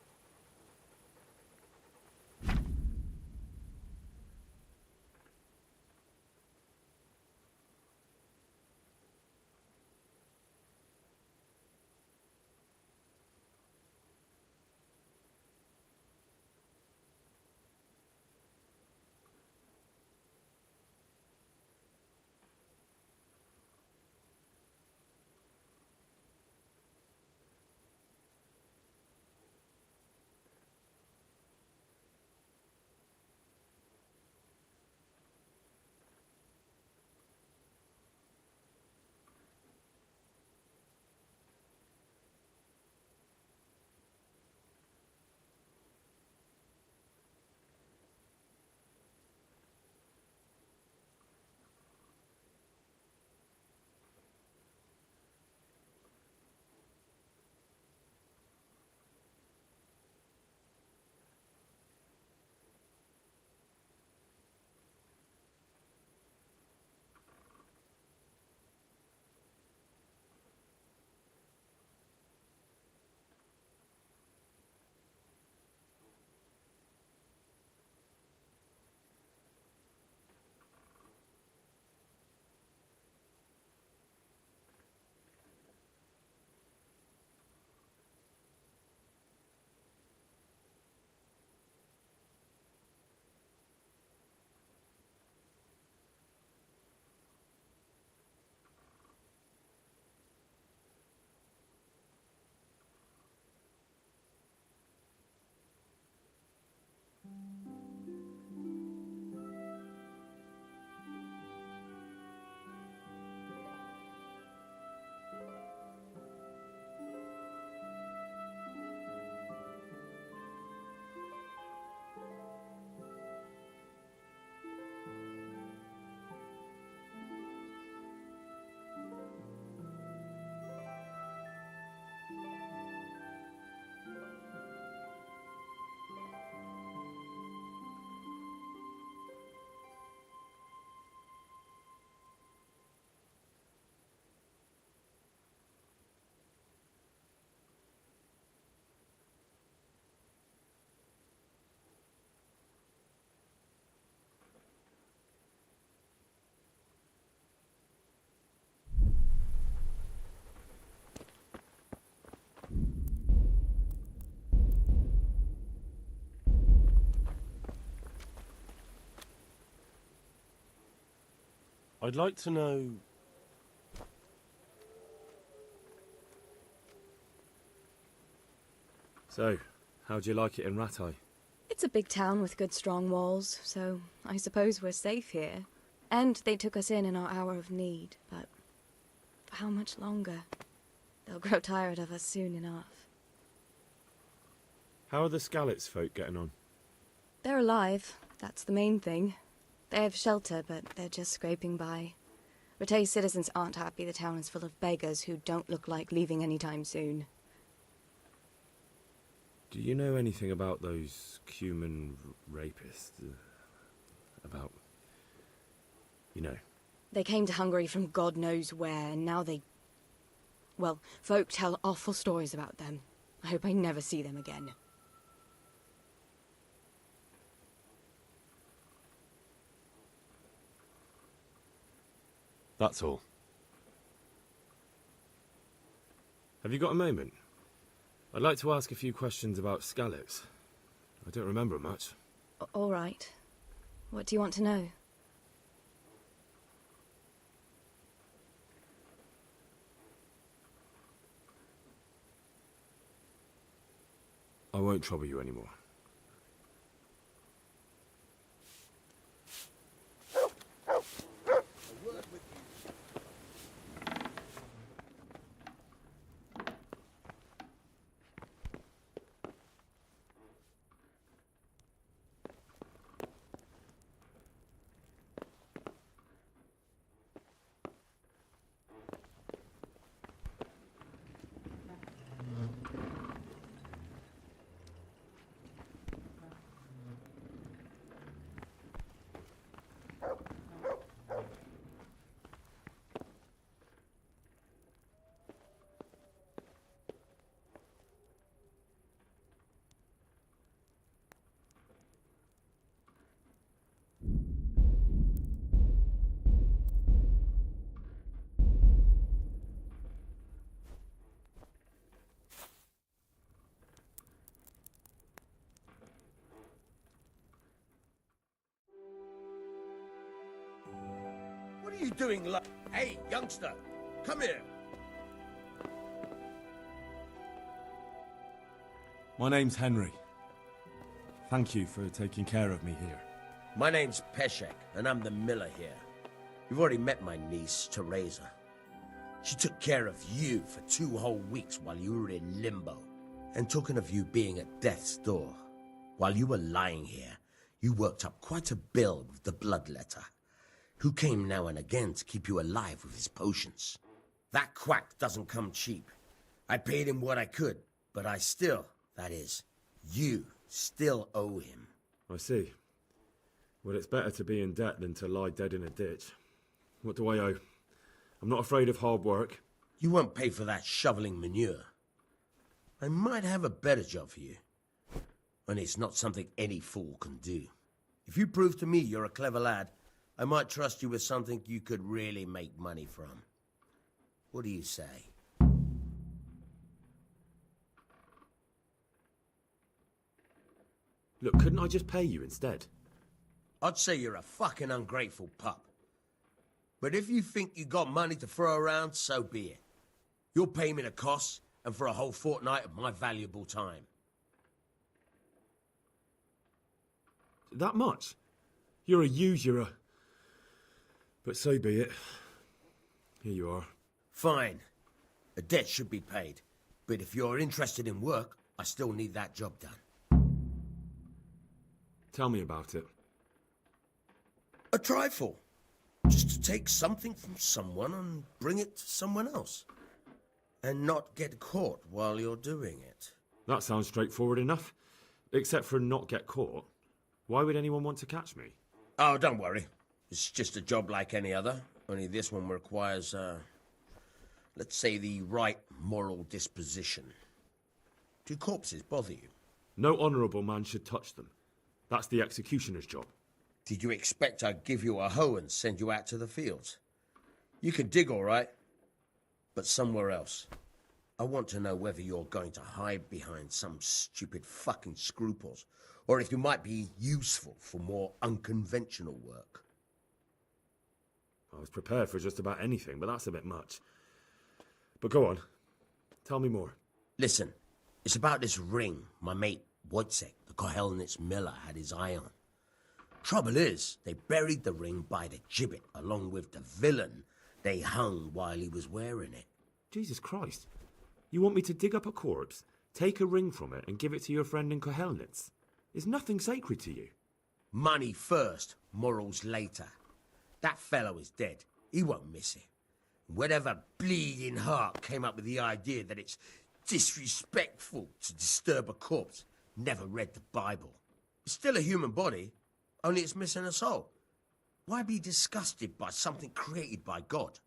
I'd like to know... So, how'd you like it in Rattay? It's a big town with good strong walls, so I suppose we're safe here. And they took us in our hour of need, but for how much longer? They'll grow tired of us soon enough. How are the Skalitz folk getting on? They're alive, that's the main thing. They have shelter, but they're just scraping by. Rattay's citizens aren't happy the town is full of beggars who don't look like leaving anytime soon. Do you know anything about those Cuman rapists? About... you know. They came to Hungary from God knows where, and now they... well, folk tell awful stories about them. I hope I never see them again. That's all. Have you got a moment? I'd like to ask a few questions about Skalitz. I don't remember much. All right. What do you want to know? I won't trouble you anymore. What are you doing, Hey, youngster, come here. My name's Henry. Thank you for taking care of me here. My name's Peshek, and I'm the miller here. You've already met my niece, Teresa. She took care of you for 2 whole weeks while you were in limbo. And talking of you being at death's door, while you were lying here, you worked up quite a bill with the bloodletter, who came now and again to keep you alive with his potions. That quack doesn't come cheap. I paid him what I could, but I still, that is, you still owe him. I see. Well, it's better to be in debt than to lie dead in a ditch. What do I owe? I'm not afraid of hard work. You won't pay for that shoveling manure. I might have a better job for you. And it's not something any fool can do. If you prove to me you're a clever lad, I might trust you with something you could really make money from. What do you say? Look, couldn't I just pay you instead? I'd say you're a fucking ungrateful pup. But if you think you got money to throw around, so be it. You'll pay me the costs and for a whole fortnight of my valuable time. That much? You're a usurer. But so be it. Here you are. Fine. A debt should be paid. But if you're interested in work, I still need that job done. Tell me about it. A trifle. Just to take something from someone and bring it to someone else. And not get caught while you're doing it. That sounds straightforward enough. Except for not get caught. Why would anyone want to catch me? Oh, don't worry. It's just a job like any other. Only this one requires, let's say, the right moral disposition. Do corpses bother you? No honourable man should touch them. That's the executioner's job. Did you expect I'd give you a hoe and send you out to the fields? You can dig all right, but somewhere else. I want to know whether you're going to hide behind some stupid fucking scruples, or if you might be useful for more unconventional work. I was prepared for just about anything, but that's a bit much. But go on. Tell me more. Listen, it's about this ring my mate Wojciech, the Kohelnitz miller, had his eye on. Trouble is, they buried the ring by the gibbet along with the villain they hung while he was wearing it. Jesus Christ. You want me to dig up a corpse, take a ring from it, and give it to your friend in Kohelnitz? Is nothing sacred to you? Money first, morals later. That fellow is dead. He won't miss it. Whatever bleeding heart came up with the idea that it's disrespectful to disturb a corpse never read the Bible. It's still a human body, only it's missing a soul. Why be disgusted by something created by God?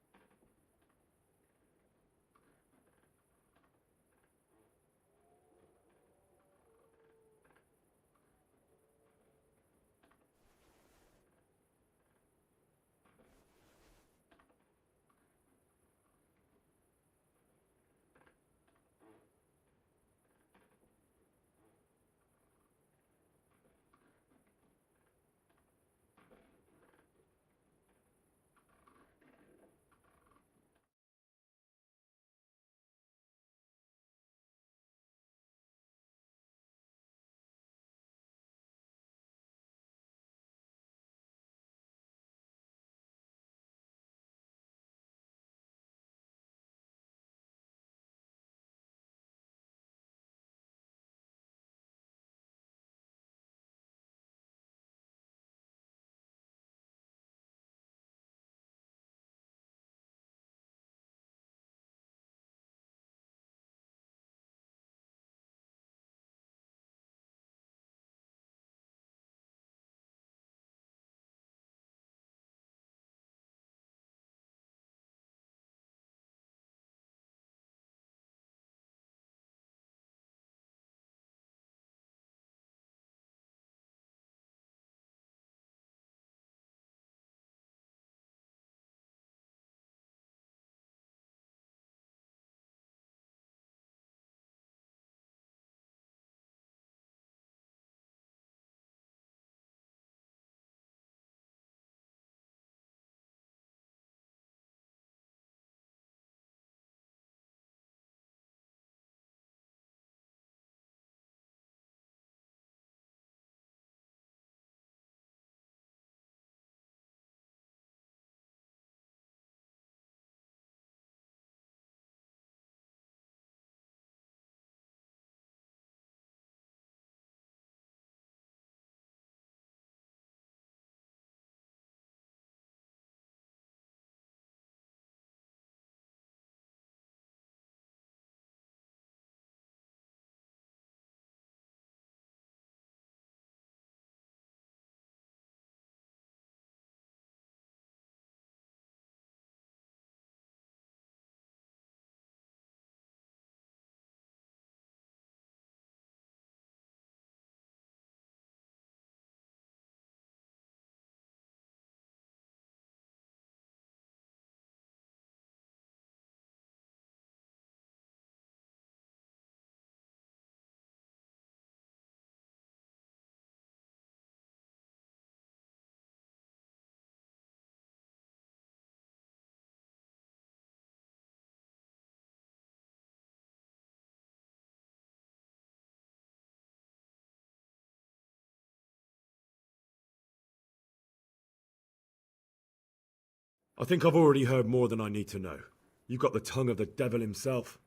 I think I've already heard more than I need to know. You've got the tongue of the devil himself.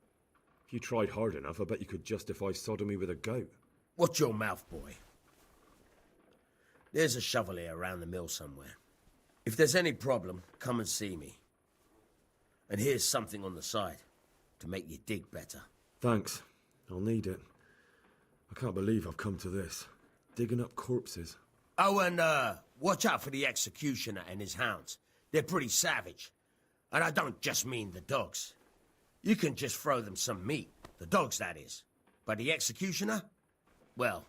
If you tried hard enough, I bet you could justify sodomy with a goat. Watch your mouth, boy. There's a shovel here around the mill somewhere. If there's any problem, come and see me. And here's something on the side to make you dig better. Thanks. I'll need it. I can't believe I've come to this. Digging up corpses. Oh, and watch out for the executioner and his hounds. They're pretty savage. And I don't just mean the dogs. You can just throw them some meat. The dogs, that is. But the executioner? Well,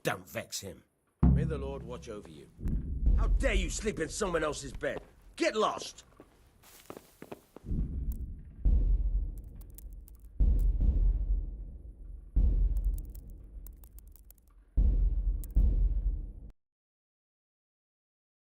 don't vex him. May the Lord watch over you. How dare you sleep in someone else's bed? Get lost!